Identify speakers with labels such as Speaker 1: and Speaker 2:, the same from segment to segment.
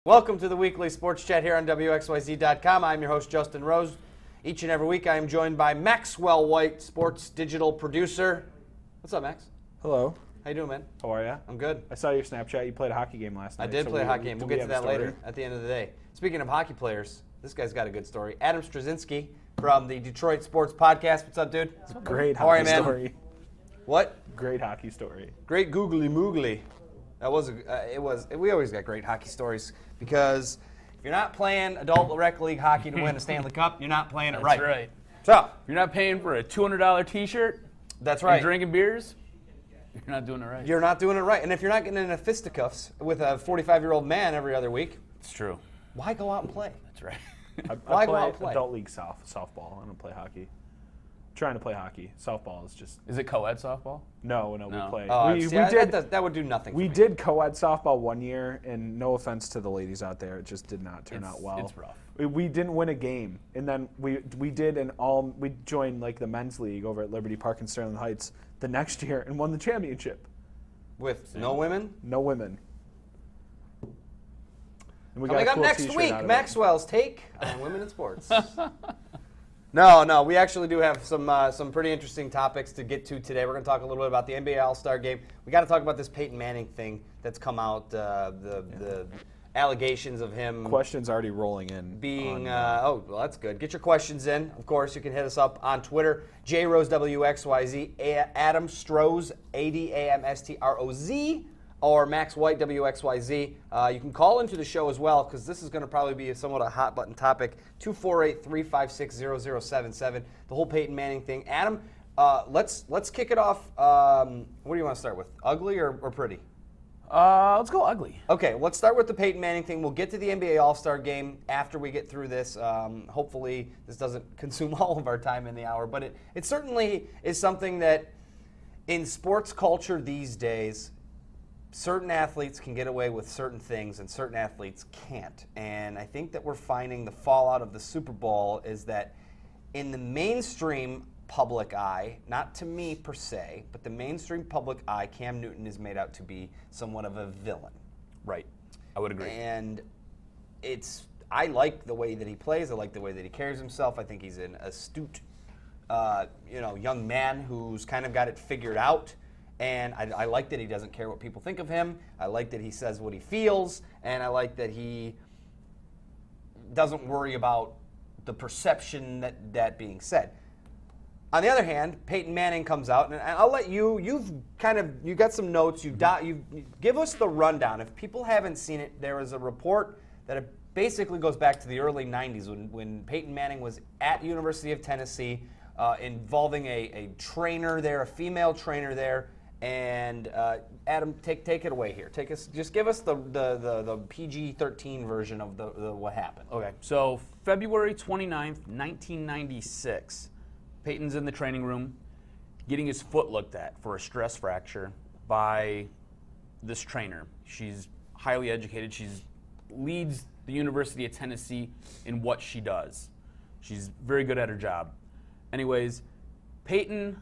Speaker 1: Welcome to the weekly sports chat here on WXYZ.com. I'm your host, Justin Rose. Each and every week, I am joined by Maxwell White, sports digital producer. What's up, Max?
Speaker 2: Hello.
Speaker 1: How you doing, man?
Speaker 2: How are you?
Speaker 1: I'm good.
Speaker 2: I saw your Snapchat. You played a hockey game last night.
Speaker 1: I did play a hockey game. We'll get to that later at the end of the day. Speaking of hockey players, this guy's got a good story. Adam Strozynski from the Detroit Sports Podcast. What's up, dude?
Speaker 2: It's a great
Speaker 1: How are
Speaker 2: hockey
Speaker 1: you, man?
Speaker 2: story.
Speaker 1: What?
Speaker 2: Great hockey story.
Speaker 1: Great googly moogly. That was we always got great hockey stories because if you're not playing adult rec league hockey to win a Stanley Cup, you're not playing it right.
Speaker 3: That's right.
Speaker 1: So
Speaker 3: If you're not paying for a $200 T-shirt,
Speaker 1: that's right.
Speaker 3: and drinking beers, you're not doing it right.
Speaker 1: You're not doing it right. And if you're not getting into fisticuffs with a 45-year-old man every other week,
Speaker 3: It's true.
Speaker 1: why go out and play?
Speaker 3: That's right.
Speaker 1: Why
Speaker 2: I
Speaker 1: go out
Speaker 2: play
Speaker 1: and play?
Speaker 2: adult league softball. I don't play hockey. Trying to play hockey. Softball is just
Speaker 3: Is it co-ed softball?
Speaker 2: no.
Speaker 3: No.
Speaker 2: We play.
Speaker 1: Oh,
Speaker 2: we
Speaker 1: see,
Speaker 2: did.
Speaker 1: that would do nothing.
Speaker 2: We
Speaker 1: for me.
Speaker 2: did co-ed softball one year, and no offense to the ladies out there, it just did not turn out well.
Speaker 3: It's rough.
Speaker 2: We didn't win a game, and then we joined like the men's league over at Liberty Park in Sterling Heights the next year and won the championship.
Speaker 1: with no women.
Speaker 2: No women. And we
Speaker 1: Coming
Speaker 2: got a
Speaker 1: up
Speaker 2: cool
Speaker 1: next
Speaker 2: t-shirt
Speaker 1: week,
Speaker 2: out of it.
Speaker 1: Maxwell's take on women in sports. No, we actually do have some pretty interesting topics to get to today. We're going to talk a little bit about the NBA All-Star Game. We got to talk about this Peyton Manning thing that's come out. The allegations of him
Speaker 2: Questions already rolling in.
Speaker 1: being well, that's good. Get your questions in. Of course, you can hit us up on Twitter. JRose WXYZ, Adam Stroz ADAMSTROZ, or Max White WXYZ. You can call into the show as well because this is going to probably be somewhat a hot button topic. 248-356-0077. The whole Peyton Manning thing. Adam, let's kick it off. What do you want to start with? Ugly or pretty?
Speaker 3: Let's go ugly.
Speaker 1: Okay, let's start with the Peyton Manning thing. We'll get to the NBA All-Star Game after we get through this. Hopefully, this doesn't consume all of our time in the hour, but it certainly is something that in sports culture these days, certain athletes can get away with certain things and certain athletes can't. And I think that we're finding the fallout of the Super Bowl is that in the mainstream public eye, not to me per se, but the mainstream public eye, Cam Newton is made out to be somewhat of a villain.
Speaker 3: Right. I would agree.
Speaker 1: And I like the way that he plays. I like the way that he carries himself. I think he's an astute, young man who's kind of got it figured out. And I like that he doesn't care what people think of him. I like that he says what he feels. And I like that he doesn't worry about the perception that being said. On the other hand, Peyton Manning comes out, and I'll let you got some notes. You give us the rundown. If people haven't seen it, there was a report that basically goes back to the early 90s when Peyton Manning was at University of Tennessee involving a trainer there, a female trainer there. And Adam, take it away here. Just give us the PG-13 version of the what happened.
Speaker 3: Okay. So February 29th, 1996. Peyton's in the training room getting his foot looked at for a stress fracture by this trainer. She's highly educated. She leads the University of Tennessee in what she does. She's very good at her job. Anyways, Peyton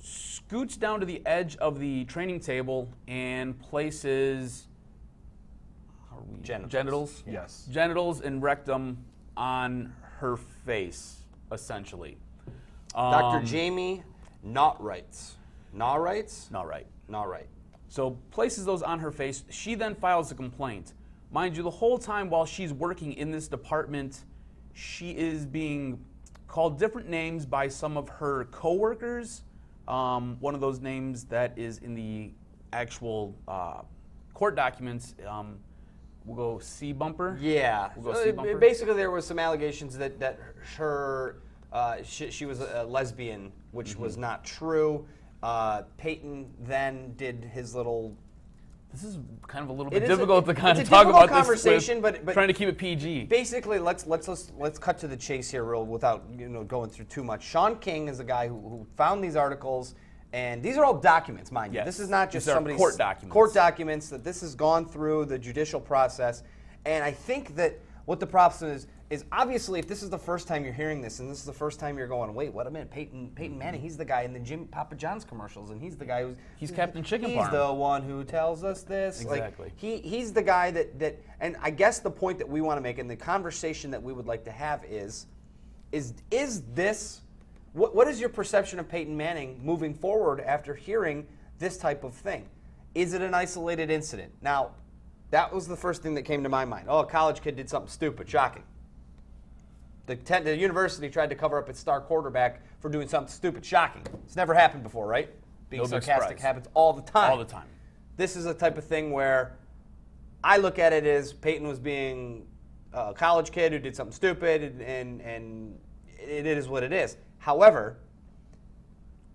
Speaker 3: scoots down to the edge of the training table and places genitals?
Speaker 2: Yes.
Speaker 3: Genitals and rectum on her face, essentially.
Speaker 1: Dr. Jamie Naughtrights. Naughtrights?
Speaker 3: Not right.
Speaker 1: Naughtright.
Speaker 3: So places those on her face. She then files a complaint. Mind you, the whole time while she's working in this department, she is being called different names by some of her coworkers. One of those names that is in the actual court documents, we'll go C bumper.
Speaker 1: Yeah.
Speaker 3: We'll go C bumper.
Speaker 1: Basically, there was some allegations that her she was a lesbian, which was not true. Peyton then did his little.
Speaker 3: This is kind of a little bit difficult to kind of
Speaker 1: it's a
Speaker 3: talk
Speaker 1: difficult
Speaker 3: about
Speaker 1: conversation,
Speaker 3: this with
Speaker 1: but
Speaker 3: trying to keep it PG.
Speaker 1: Basically, let's cut to the chase here, without going through too much. Sean King is the guy who found these articles, and these are all documents, mind you.
Speaker 3: Yes.
Speaker 1: This is not just
Speaker 3: These are
Speaker 1: somebody's
Speaker 3: court documents.
Speaker 1: Court documents that this has gone through the judicial process, and I think that what the problem is is obviously if this is the first time you're hearing this and this is the first time you're going, wait, what a minute, Peyton Manning, he's the guy in the Papa John's commercials, and he's the guy
Speaker 3: he's Captain Chicken Farm.
Speaker 1: He's the one who tells us this.
Speaker 3: Exactly.
Speaker 1: Like, he's the guy that and I guess the point that we want to make and the conversation that we would like to have is this what is your perception of Peyton Manning moving forward after hearing this type of thing? Is it an isolated incident? Now, that was the first thing that came to my mind. Oh, a college kid did something stupid. Shocking. The university tried to cover up its star quarterback for doing something stupid. Shocking. It's never happened before, right? Being sarcastic happens all the time.
Speaker 3: All the time.
Speaker 1: This is a type of thing where I look at it as Peyton was being a college kid who did something stupid, and it is what it is. However,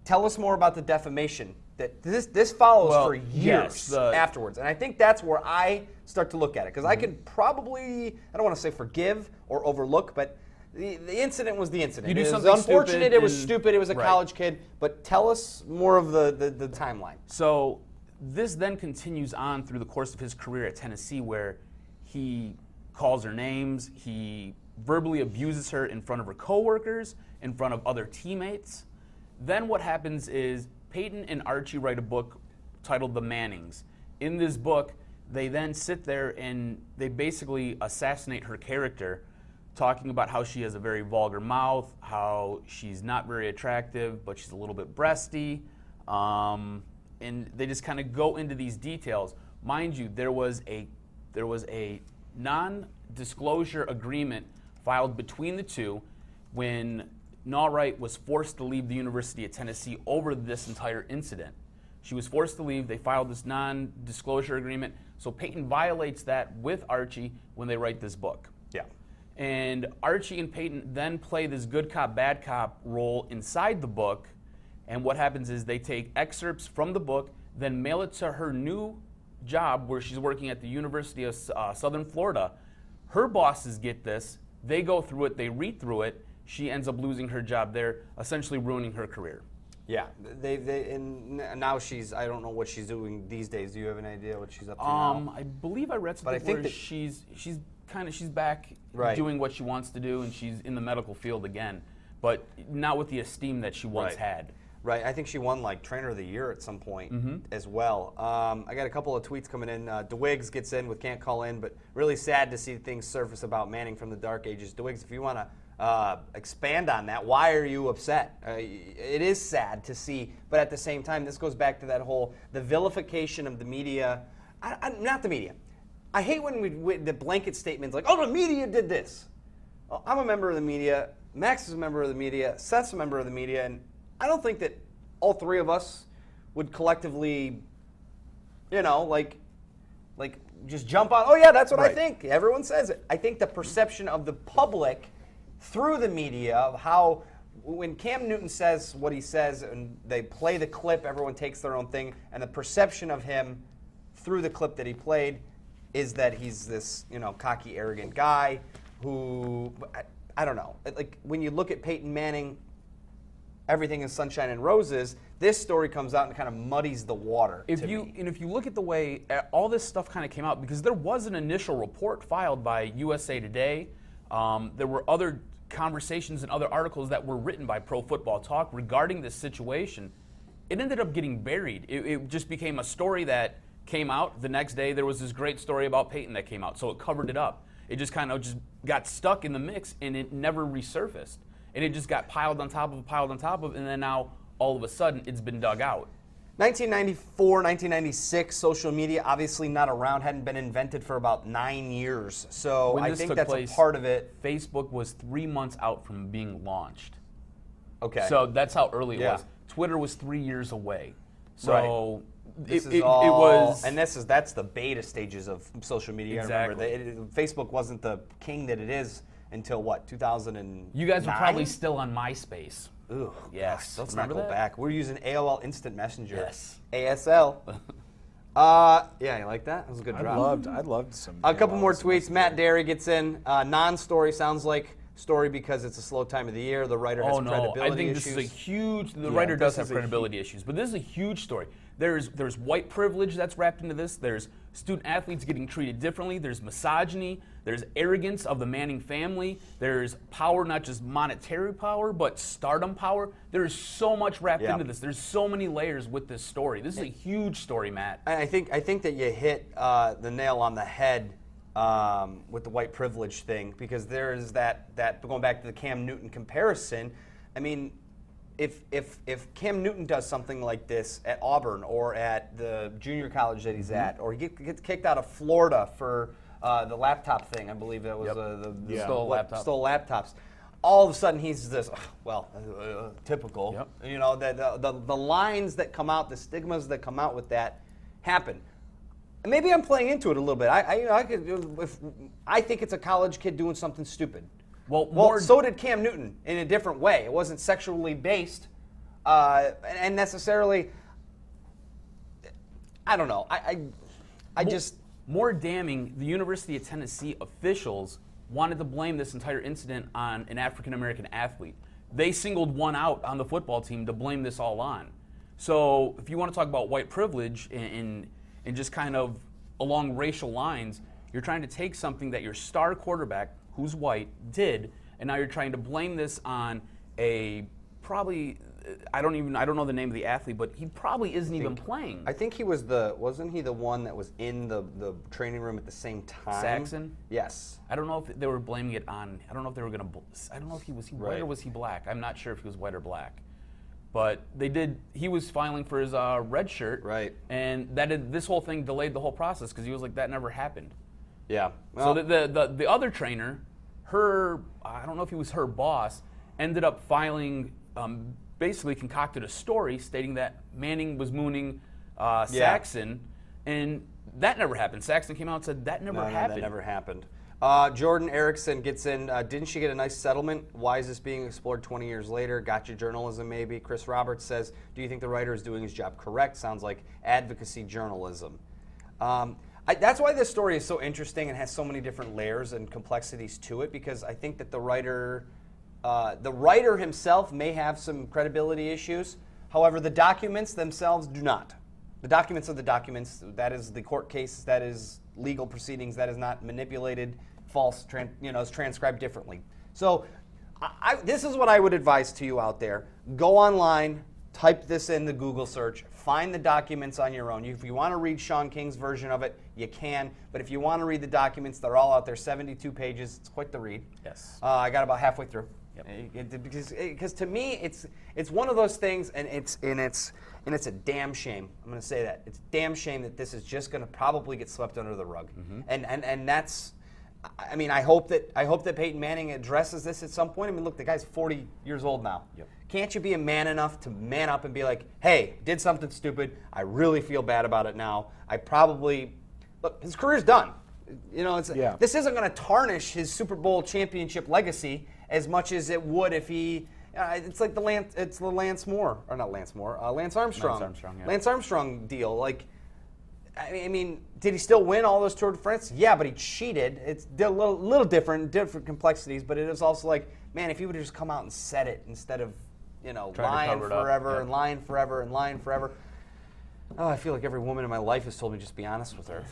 Speaker 1: tell us more about the defamation that this follows for years afterwards. And I think that's where I start to look at it. Because I can probably, I don't want to say forgive or overlook, but the incident was the incident.
Speaker 3: You do
Speaker 1: it
Speaker 3: something
Speaker 1: was unfortunate,
Speaker 3: stupid
Speaker 1: it was stupid, it was a
Speaker 3: right.
Speaker 1: college kid. But tell us more of the timeline.
Speaker 3: So this then continues on through the course of his career at Tennessee, where he calls her names, he verbally abuses her in front of her coworkers, in front of other teammates. Then what happens is Peyton and Archie write a book titled The Mannings. In this book, they then sit there and they basically assassinate her character, talking about how she has a very vulgar mouth, how she's not very attractive, but she's a little bit breasty. And they just kind of go into these details. Mind you, there was a non-disclosure agreement filed between the two when Nawright was forced to leave the University of Tennessee over this entire incident. She was forced to leave. They filed this non-disclosure agreement. So Peyton violates that with Archie when they write this book.
Speaker 1: Yeah.
Speaker 3: And Archie and Peyton then play this good cop, bad cop role inside the book. And what happens is they take excerpts from the book, then mail it to her new job where she's working at the University of Southern Florida. Her bosses get this. They go through it. They read through it. She ends up losing her job there, essentially ruining her career.
Speaker 1: Yeah, and now I don't know what she's doing these days. Do you have an idea what she's up to now?
Speaker 3: I believe I read something where she's back doing what she wants to do, and she's in the medical field again, but not with the esteem that she once had.
Speaker 1: Right, I think she won like Trainer of the Year at some point as well. I got a couple of tweets coming in. DeWiggs gets in with can't call in, but really sad to see things surface about Manning from the dark ages. DeWiggs, if you want to expand on that, why are you upset? It is sad to see, but at the same time, this goes back to that whole, the vilification of the media. Not the media. I hate when the blanket statements like, oh, the media did this. Well, I'm a member of the media. Max is a member of the media. Seth's a member of the media, and I don't think that all three of us would collectively, like just jump on, oh yeah, that's what I think. Everyone says it. I think the perception of the public through the media of how, when Cam Newton says what he says and they play the clip, everyone takes their own thing, and the perception of him through the clip that he played is that he's this, cocky, arrogant guy who, I don't know. Like, when you look at Peyton Manning, everything is sunshine and roses, this story comes out and kind of muddies the water.
Speaker 3: If you look at the way all this stuff kind of came out, because there was an initial report filed by USA Today, there were other conversations and other articles that were written by Pro Football Talk regarding this situation. It ended up getting buried. It just became a story that came out. The next day there was this great story about Peyton that came out, so it covered it up. It just kind of just got stuck in the mix and it never resurfaced. And it just got piled on top of, and then now, all of a sudden, it's been dug out.
Speaker 1: 1994, 1996, social media obviously not around, hadn't been invented for about 9 years. So I think that's a part of it.
Speaker 3: Facebook was 3 months out from being launched.
Speaker 1: Okay.
Speaker 3: So that's how early it was. Twitter was 3 years away. So
Speaker 1: it was, and that's the beta stages of social media.
Speaker 3: Exactly.
Speaker 1: I remember Facebook wasn't the king that it is until what, 2009?
Speaker 3: You guys were probably still on MySpace.
Speaker 1: Ooh,
Speaker 3: yes.
Speaker 1: Let's not go back. We're using AOL Instant Messenger.
Speaker 3: Yes.
Speaker 1: ASL. Yeah, you like that? That was a good drop.
Speaker 2: I loved some.
Speaker 1: A couple more tweets. Matt Derry gets in. Non-story sounds like story because it's a slow time of the year. The writer has credibility issues.
Speaker 3: I think this is a huge. The writer does have credibility issues, but this is a huge story. There's white privilege that's wrapped into this. There's student athletes getting treated differently. There's misogyny. There's arrogance of the Manning family. There's power, not just monetary power, but stardom power. There's so much wrapped into this. There's so many layers with this story. This is a huge story, Matt.
Speaker 1: I think that you hit the nail on the head with the white privilege thing, because there is that going back to the Cam Newton comparison. I mean, if Cam Newton does something like this at Auburn or at the junior college that he's at, or he gets kicked out of Florida for the laptop thing, I believe that was the stole laptops. All of a sudden, he's this, typical.
Speaker 3: Yep.
Speaker 1: You know, the lines that come out, the stigmas that come out with that happen. And maybe I'm playing into it a little bit. I think it's a college kid doing something stupid. Well, so did Cam Newton in a different way. It wasn't sexually based, and necessarily. I don't know. I just.
Speaker 3: More damning, the University of Tennessee officials wanted to blame this entire incident on an African-American athlete. They singled one out on the football team to blame this all on. So if you want to talk about white privilege and just kind of along racial lines, you're trying to take something that your star quarterback, who's white, did, and now you're trying to blame this on a probably, I don't know the name of the athlete, but he probably isn't even playing.
Speaker 1: I think he was wasn't he the one that was in the training room at the same time?
Speaker 3: Saxon?
Speaker 1: Yes.
Speaker 3: I don't know if they were blaming it on, I don't know if they were going to, I don't know if he was white or was he black. I'm not sure if he was white or black. But he was filing for his red shirt.
Speaker 1: Right.
Speaker 3: And this whole thing delayed the whole process because he was like, that never happened.
Speaker 1: Yeah. Well,
Speaker 3: so the other trainer, I don't know if he was her boss, ended up filing, basically concocted a story stating that Manning was mooning Saxon, and that never happened. Saxon came out and said that never happened.
Speaker 1: That never happened. Jordan Erickson gets in. Didn't she get a nice settlement? Why is this being explored 20 years later? Gotcha journalism, maybe. Chris Roberts says, do you think the writer is doing his job correct? Sounds like advocacy journalism. That's why this story is so interesting and has so many different layers and complexities to it, because I think that the writer himself may have some credibility issues. However, the documents themselves do not. The documents are the documents. That is the court case. That is legal proceedings. That is not manipulated, false, is transcribed differently. So this is what I would advise to you out there. Go online, type this in the Google search, find the documents on your own. If you want to read Sean King's version of it, you can. But if you want to read the documents, they're all out there, 72 pages. It's quite the read.
Speaker 3: Yes.
Speaker 1: I got about halfway through.
Speaker 3: Yep.
Speaker 1: Because to me, it's one of those things, and it's a damn shame. I'm going to say that it's a damn shame that this is just going to probably get swept under the rug, and that's. I mean, I hope that Peyton Manning addresses this at some point. I mean, look, the guy's 40 years old now.
Speaker 3: Yep.
Speaker 1: Can't you be a man enough to man up and be like, hey, did something stupid. I really feel bad about it now. Look, his career's done. This isn't going to tarnish his Super Bowl championship legacy as much as it would if he. It's like Lance Armstrong.
Speaker 3: Yeah.
Speaker 1: Lance Armstrong deal. Like, I mean, did he still win all those Tour de France? Yeah, but he cheated. It's a little different complexities, but it is also like, man, if he would have just come out and said it instead of, lying forever and lying forever and lying forever. Oh, I feel like every woman in my life has told me just be honest with her.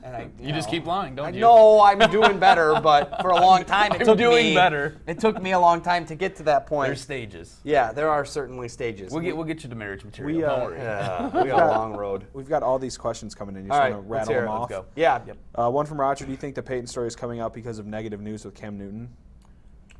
Speaker 1: And
Speaker 3: you just keep lying, don't you?
Speaker 1: No, I'm doing better, but for a long time it took me a long time to get to that point.
Speaker 3: There's stages.
Speaker 1: Yeah, there are certainly stages.
Speaker 3: We'll get you to marriage material. Don't worry.
Speaker 1: We got a long road.
Speaker 2: We've got all these questions coming in. You
Speaker 1: all
Speaker 2: just
Speaker 1: right,
Speaker 2: want to rattle them off?
Speaker 3: Let's go.
Speaker 1: Yeah.
Speaker 3: Yep.
Speaker 2: One from Roger. Do you think the Peyton story is coming out because of negative news with Cam Newton?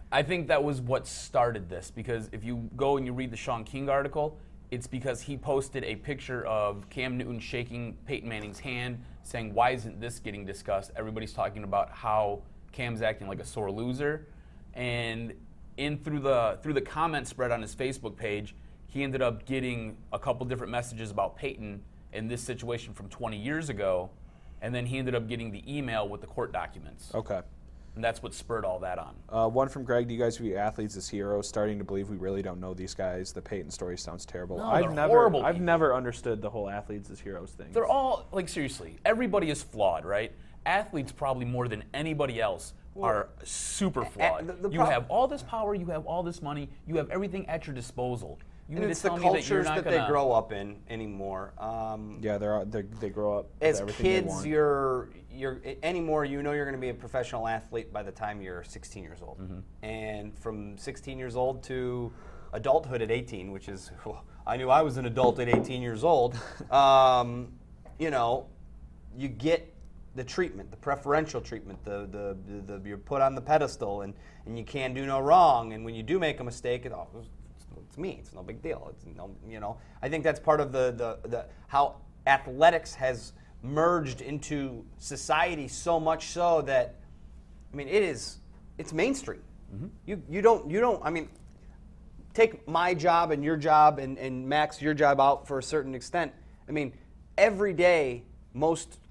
Speaker 3: I think that was what started this, because if you go and you read the Sean King article, it's because he posted a picture of Cam Newton shaking Peyton Manning's hand, saying, why isn't this getting discussed? Everybody's talking about how Cam's acting like a sore loser. And through the comment spread on his Facebook page, he ended up getting a couple different messages about Peyton in this situation from 20 years ago. And then he ended up getting the email with the court documents.
Speaker 2: Okay.
Speaker 3: And that's what spurred all that on.
Speaker 2: One from Greg. Do you guys view athletes as heroes? Starting to believe we really don't know these guys. The Peyton story sounds terrible.
Speaker 3: No, they're horrible
Speaker 2: I've
Speaker 3: people.
Speaker 2: never understood the whole athletes as heroes thing.
Speaker 3: They're all, like, seriously, everybody is flawed, right? Athletes probably more than anybody else are super flawed. You have all this power, you have all this money, you have everything at your disposal. You
Speaker 1: and
Speaker 3: mean
Speaker 1: it's
Speaker 3: to
Speaker 1: the
Speaker 3: tell me that you're
Speaker 1: cultures
Speaker 3: not
Speaker 1: that they
Speaker 3: gonna-
Speaker 1: grow up in anymore.
Speaker 2: Yeah, they grow up with
Speaker 1: As
Speaker 2: everything
Speaker 1: kids,
Speaker 2: they want.
Speaker 1: you're anymore. You know you're going to be a professional athlete by the time you're 16 years old, and from 16 years old to adulthood at 18, which is, I knew I was an adult at 18 years old. You know, you get the treatment, the preferential treatment, the you're put on the pedestal, and you can do no wrong. And when you do make a mistake, it's me. It's no big deal. It's no, you know. I think that's part of the how athletics has merged into society so much so that, I mean, it's mainstream. You don't. I mean, take my job and your job and Max, your job out for a certain extent. I mean, every day,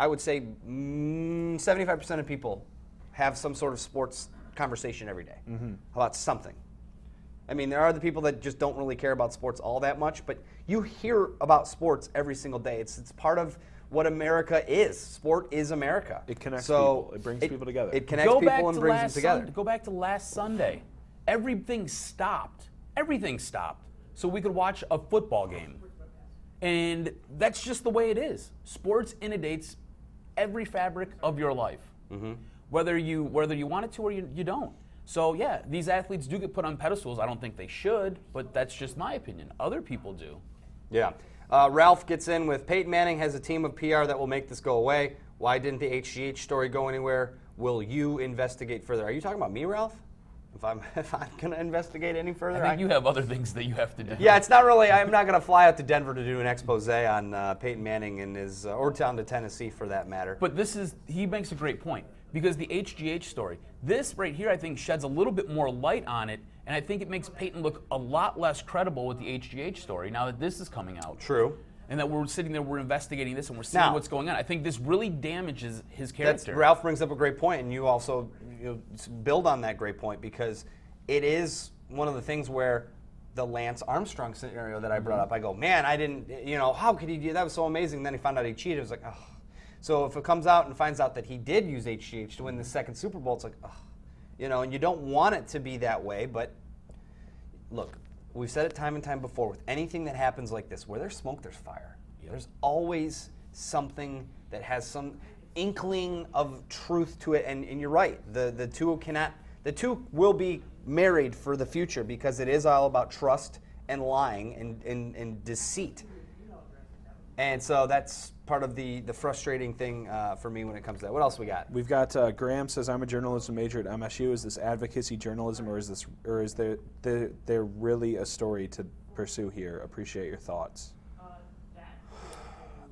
Speaker 1: I would say 75% of people have some sort of sports conversation every day about something. I mean, there are the people that just don't really care about sports all that much, but you hear about sports every single day. It's part of what America is. Sport is America.
Speaker 2: It connects people. It brings people together.
Speaker 1: It connects people and brings them together.
Speaker 3: Go back to last Sunday. Everything stopped. Everything stopped so we could watch a football game. And that's just the way it is. Sports inundates every fabric of your life, whether you want it to or you don't. So yeah, these athletes do get put on pedestals. I don't think they should, but that's just my opinion. Other people do.
Speaker 1: Yeah. Ralph gets in with Peyton Manning has a team of PR that will make this go away. Why didn't the HGH story go anywhere? Will you investigate further? Are you talking about me, Ralph? If I'm going to investigate any further?
Speaker 3: I think you have other things that you have to do.
Speaker 1: Yeah, it's not really. I'm not going to fly out to Denver to do an expose on Peyton Manning and his, or down to Tennessee for that matter.
Speaker 3: But he makes a great point because the HGH story, this right here, I think sheds a little bit more light on it, and I think it makes Peyton look a lot less credible with the HGH story now that this is coming out.
Speaker 1: True.
Speaker 3: And that we're sitting there, we're investigating this, and we're seeing what's going on. I think this really damages his character.
Speaker 1: Ralph brings up a great point, and you also build on that great point because it is one of the things where the Lance Armstrong scenario that I brought up, I go, man, I didn't, how could he do that? That was so amazing. And then he found out he cheated. It was like, oh. So if it comes out and finds out that he did use HGH to win the second Super Bowl, it's like, oh. And you don't want it to be that way, but look, we've said it time and time before, with anything that happens like this, where there's smoke, there's fire. Yep. There's always something that has some inkling of truth to it, and you're right. The two will be married for the future because it is all about trust and lying and deceit. And so that's part of the frustrating thing for me when it comes to that. What else we got?
Speaker 2: We've got Graham says, I'm a journalism major at MSU. Is this advocacy journalism, or is there really a story to pursue here? Appreciate your thoughts.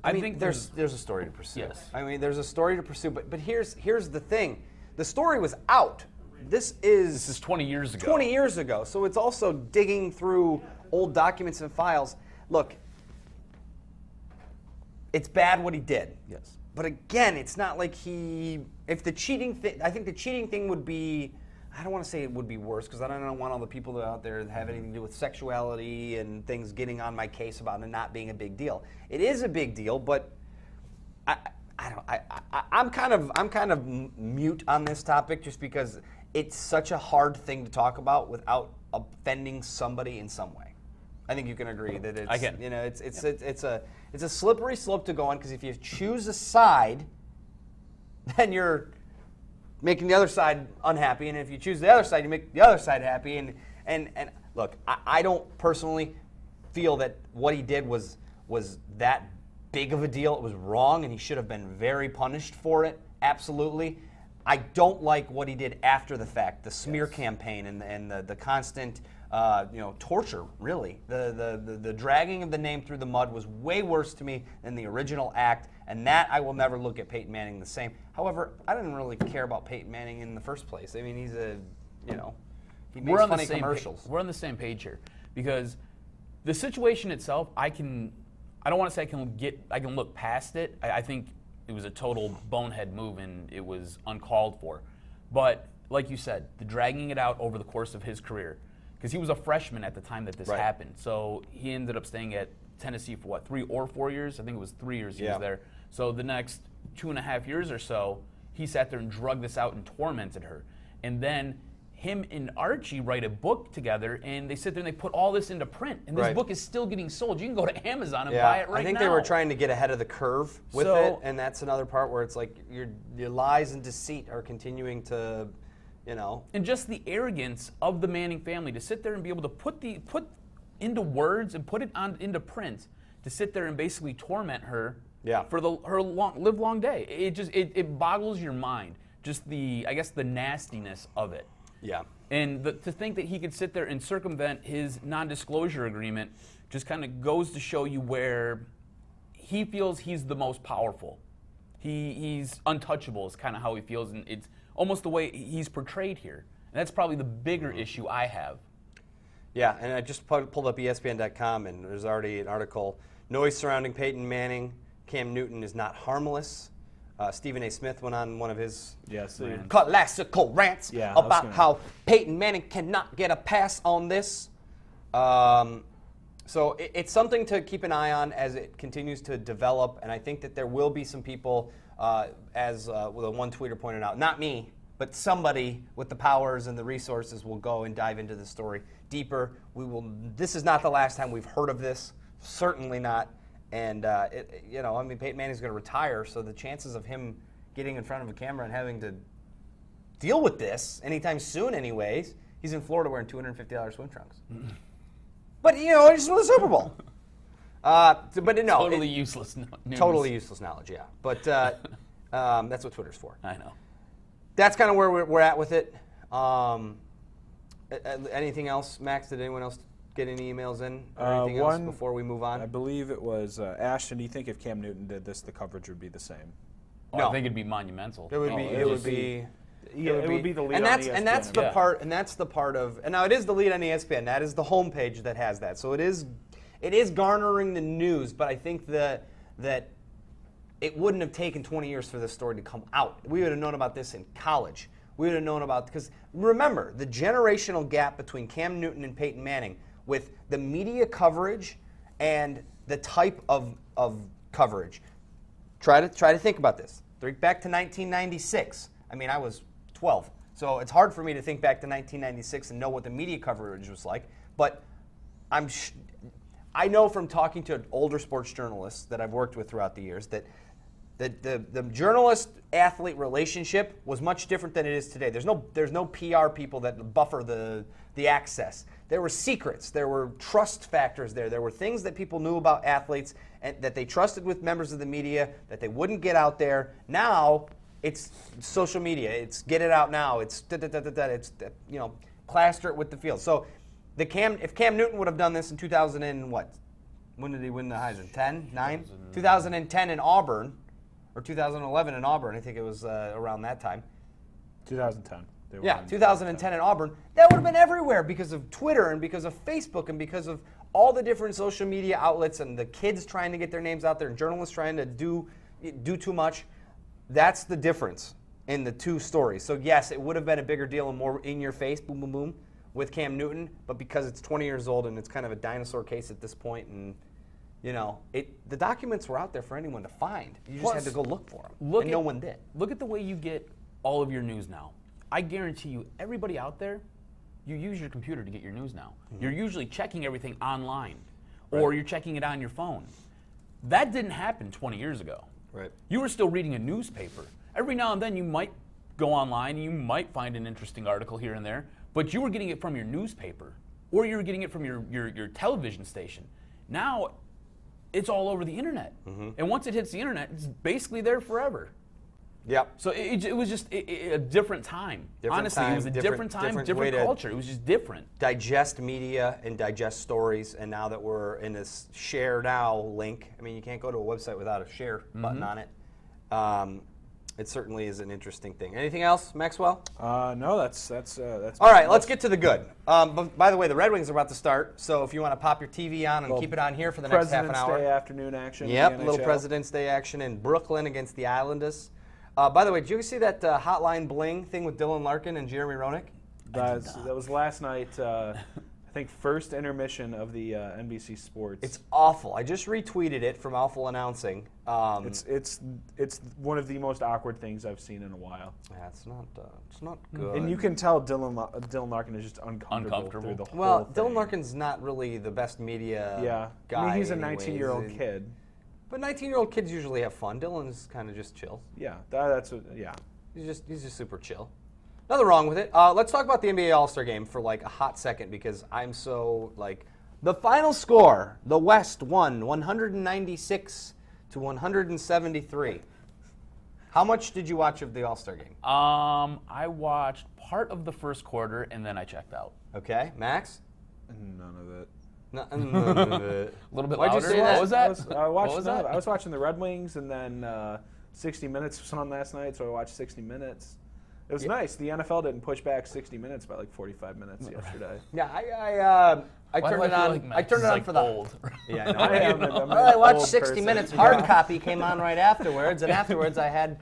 Speaker 1: I think there's a story to pursue.
Speaker 3: Yes.
Speaker 1: I mean, there's a story to pursue, but here's the thing. The story was out. This is
Speaker 3: 20 years ago.
Speaker 1: 20 years ago. So it's also digging through old documents and files. Look, it's bad what he did.
Speaker 3: Yes.
Speaker 1: But again, it's not like if the cheating thing, I think the cheating thing would be, I don't want to say it would be worse because I don't want all the people out there that have anything to do with sexuality and things getting on my case about it not being a big deal. It is a big deal, but I'm kind of mute on this topic just because it's such a hard thing to talk about without offending somebody in some way. I think you can agree that it's
Speaker 3: I can.
Speaker 1: It's a slippery slope to go on because if you choose a side, then you're making the other side unhappy, and if you choose the other side, you make the other side happy. And look, I don't personally feel that what he did was that big of a deal. It was wrong, and he should have been very punished for it. Absolutely. I don't like what he did after the fact, the smear campaign and the constant torture. Really, the dragging of the name through the mud was way worse to me than the original act, and that I will never look at Peyton Manning the same. However, I didn't really care about Peyton Manning in the first place. I mean, he's he makes funny commercials.
Speaker 3: We're on the same page here because the situation itself, I don't want to say I can look past it. I think it was a total bonehead move and it was uncalled for. But like you said, the dragging it out over the course of his career, because he was a freshman at the time that this happened. So he ended up staying at Tennessee for 3 or 4 years? I think it was 3 years he was there. So the next 2.5 years or so, he sat there and drugged this out and tormented her. And then him and Archie write a book together, and they sit there and they put all this into print. And this book is still getting sold. You can go to Amazon and buy it right now.
Speaker 1: I think they were trying to get ahead of the curve with it, and that's another part where it's like your lies and deceit are continuing to, And
Speaker 3: just the arrogance of the Manning family to sit there and be able to put into words and put it into print, to sit there and basically torment her for her live long day. It boggles your mind. Just the nastiness of it. Yeah. And to think that he could sit there and circumvent his non-disclosure agreement just kind of goes to show you where he feels he's the most powerful. He's untouchable is kind of how he feels, and it's almost the way he's portrayed here. And that's probably the bigger issue I have.
Speaker 1: Yeah, and I just pulled up ESPN.com, and there's already an article, noise surrounding Peyton Manning, Cam Newton is not harmless. Stephen A. Smith went on one of his classical rants about how Peyton Manning cannot get a pass on this. So it's something to keep an eye on as it continues to develop, and I think that there will be some people, as the one tweeter pointed out, not me, but somebody with the powers and the resources will go and dive into the story deeper. This is not the last time we've heard of this, certainly not. And, Peyton Manning's going to retire, so the chances of him getting in front of a camera and having to deal with this anytime soon anyways, he's in Florida wearing $250 swim trunks. But, he just won the Super Bowl.
Speaker 3: Totally useless news.
Speaker 1: Totally useless knowledge, yeah. But that's what Twitter's for.
Speaker 3: I know.
Speaker 1: That's kind of where we're at with it. Anything else, Max? Did anyone else get any emails in or anything else before we move on?
Speaker 2: I believe it was Ashton. Do you think if Cam Newton did this, the coverage would be the same?
Speaker 3: No. I think it'd be monumental.
Speaker 1: It would be
Speaker 2: the lead
Speaker 1: and
Speaker 2: on ESPN.
Speaker 1: And that's the part. And that's the part of. And now it is the lead on ESPN. That is the homepage that has that. So it is garnering the news. But I think that it wouldn't have taken 20 years for this story to come out. We would have known about this in college. We would have known about, because remember the generational gap between Cam Newton and Peyton Manning, with the media coverage and the type of coverage. Try to think about this. Think back to 1996. I mean, I was 12, so it's hard for me to think back to 1996 and know what the media coverage was like. But I know from talking to older sports journalists that I've worked with throughout the years that the journalist-athlete relationship was much different than it is today. There's no PR people that buffer the access. There were secrets. There were trust factors there. There were things that people knew about athletes and that they trusted with members of the media that they wouldn't get out there. Now it's social media. It's get it out now. It's It's plaster it with the field. So if Cam Newton would have done this in 2000 and what? When did he win the Heisman? 2010 in Auburn. Or 2011 in Auburn. I think it was around that time.
Speaker 2: 2010.
Speaker 1: 2010 in Auburn. That would have been everywhere because of Twitter and because of Facebook and because of all the different social media outlets and the kids trying to get their names out there and journalists trying to do too much. That's the difference in the two stories. So yes, it would have been a bigger deal and more in your face, boom, boom, boom, with Cam Newton. But because it's 20 years old and it's kind of a dinosaur case at this point, and the documents were out there for anyone to find. You just had to go look for them, and no one did.
Speaker 3: Look at the way you get all of your news now. I guarantee you, everybody out there, you use your computer to get your news now. Mm-hmm. You're usually checking everything online, or you're checking it on your phone. That didn't happen 20 years ago.
Speaker 1: Right.
Speaker 3: You were still reading a newspaper. Every now and then you might go online and you might find an interesting article here and there, but you were getting it from your newspaper, or you were getting it from your television station. Now, it's all over the internet. Mm-hmm. And once it hits the internet, it's basically there forever.
Speaker 1: Yep.
Speaker 3: So it was just a different time. Honestly, it was a different time, different culture. It was just different.
Speaker 1: Digest media and digest stories, and now that we're in this share now link, I mean, you can't go to a website without a share button on it. It certainly is an interesting thing. Anything else, Maxwell?
Speaker 2: No, that's.
Speaker 1: All right, let's get to the good. But by the way, the Red Wings are about to start, so if you want to pop your TV on and keep it on here for the next half an hour.
Speaker 2: President's Day afternoon action.
Speaker 1: Yep, little President's Day action in Brooklyn against the Islanders. By the way, did you see that Hotline Bling thing with Dylan Larkin and Jeremy Roenick?
Speaker 2: That was last night. I think first intermission of the NBC Sports.
Speaker 1: It's awful. I just retweeted it from Awful Announcing.
Speaker 2: It's one of the most awkward things I've seen in a while.
Speaker 1: Yeah, it's not good.
Speaker 2: And you can tell Dylan Larkin is just uncomfortable through the whole
Speaker 1: Well,
Speaker 2: thing.
Speaker 1: Dylan Larkin's not really the best media guy.
Speaker 2: I mean, he's a
Speaker 1: anyways.
Speaker 2: 19-year-old kid.
Speaker 1: But 19-year-old kids usually have fun. Dylan's kind of just chill.
Speaker 2: Yeah,
Speaker 1: He's just super chill. Nothing wrong with it. Let's talk about the NBA All-Star Game for like a hot second because I'm so like the final score. The West won 196 to 173. How much did you watch of the All-Star Game?
Speaker 3: I watched part of the first quarter and then I checked out.
Speaker 1: Okay, Max.
Speaker 2: None of it.
Speaker 1: None of it.
Speaker 3: A little bit
Speaker 1: Why'd you
Speaker 3: louder.
Speaker 1: say that?
Speaker 3: What was that?
Speaker 2: I watched.
Speaker 3: What was that?
Speaker 2: I was watching the Red Wings, and then 60 Minutes was on last night, so I watched 60 Minutes. It was nice. The NFL didn't push back 60 Minutes by like 45 minutes yesterday.
Speaker 1: Yeah, I
Speaker 3: Why
Speaker 1: turned
Speaker 3: do
Speaker 1: it
Speaker 3: feel
Speaker 1: on.
Speaker 3: like
Speaker 1: I
Speaker 3: Max
Speaker 1: turned it
Speaker 3: is,
Speaker 1: on
Speaker 3: like,
Speaker 1: for the.
Speaker 3: old.
Speaker 1: Yeah, no,
Speaker 2: I
Speaker 1: watched 60 Minutes. Hard copy came on right afterwards, and afterwards I had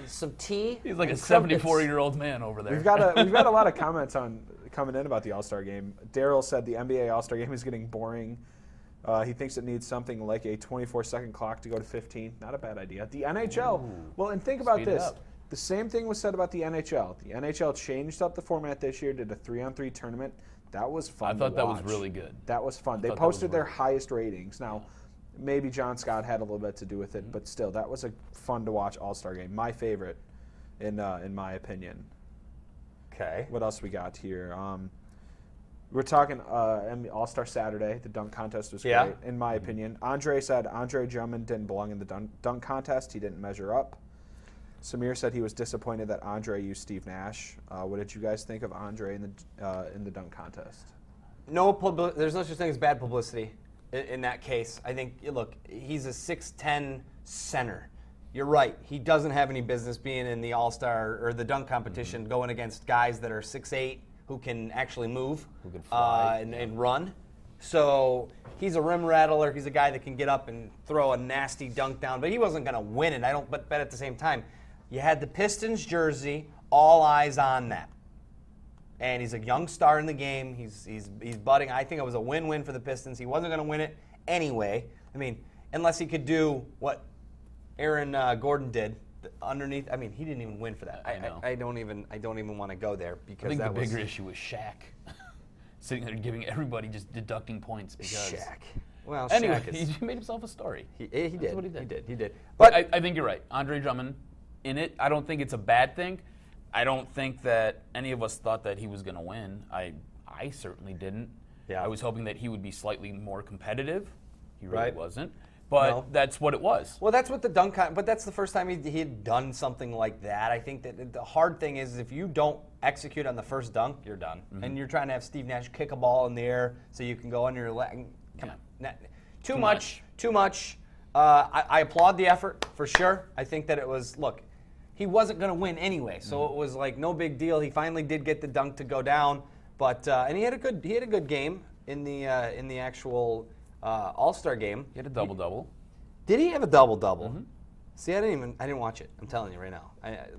Speaker 1: some tea.
Speaker 3: He's like a
Speaker 1: and crumpets.
Speaker 3: 74-year-old man over there.
Speaker 2: We've got a lot of comments coming in about the All-Star Game. Daryl said the NBA All-Star Game is getting boring. He thinks it needs something like a 24-second clock to go to 15. Not a bad idea. The NHL. Well, and think about
Speaker 3: Speed it
Speaker 2: this.
Speaker 3: up.
Speaker 2: The same thing was said about the NHL. The NHL changed up the format this year, did a 3-on-3 tournament. That was fun.
Speaker 3: I thought that was
Speaker 2: watch.
Speaker 3: really good.
Speaker 2: That was fun. They
Speaker 3: thought that was
Speaker 2: posted their
Speaker 3: really
Speaker 2: highest ratings. Now, maybe John Scott had a little bit to do with it, but still, that was a fun to watch All-Star Game. My favorite, in my opinion.
Speaker 1: Okay.
Speaker 2: What else we got here? We're talking All-Star Saturday. The dunk contest was great, in my opinion. Andre said Andre Drummond didn't belong in the dunk contest. He didn't measure up. Samir said he was disappointed that Andre used Steve Nash. What did you guys think of Andre in the dunk contest?
Speaker 1: There's no such thing as bad publicity in that case. I think, look, he's a 6'10" center. You're right. He doesn't have any business being in the All-Star or the dunk competition going against guys that are 6'8", who can actually move,
Speaker 3: Who can fly.
Speaker 1: and run. So he's a rim rattler. He's a guy that can get up and throw a nasty dunk down. But he wasn't going to win it. But at the same time, you had the Pistons jersey, all eyes on that. And he's a young star in the game. He's budding. I think it was a win-win for the Pistons. He wasn't going to win it anyway. I mean, unless he could do what Aaron Gordon did underneath. I mean, he didn't even win for that. I don't even want to go there because
Speaker 3: I think
Speaker 1: that
Speaker 3: the
Speaker 1: was
Speaker 3: bigger issue was Shaq. Sitting there giving everybody just deducting points because
Speaker 1: Shaq. Well,
Speaker 3: anyway,
Speaker 1: Shaq is,
Speaker 3: he made himself a story.
Speaker 1: he
Speaker 3: That's
Speaker 1: did.
Speaker 3: what he did.
Speaker 1: He did.
Speaker 3: But I think you're right. Andre Drummond in it. I don't think it's a bad thing. I don't think that any of us thought that he was going to win. I certainly didn't.
Speaker 1: Yeah.
Speaker 3: I was hoping that he would be slightly more competitive. He really
Speaker 1: Right.
Speaker 3: wasn't. But
Speaker 1: No.
Speaker 3: that's what it was.
Speaker 1: Well, that's what the dunk. But that's the first time he had done something like that. I think that the hard thing is if you don't execute on the first dunk, you're done. And you're trying to have Steve Nash kick a ball in the air so you can go under your leg. Come on, too much. I applaud the effort for sure. I think that it was he wasn't going to win anyway, so it was like no big deal. He finally did get the dunk to go down, but and he had a good game in the actual All-Star game.
Speaker 3: He had a double-double.
Speaker 1: Did he have a double-double? See, I didn't watch it. I'm telling you right now.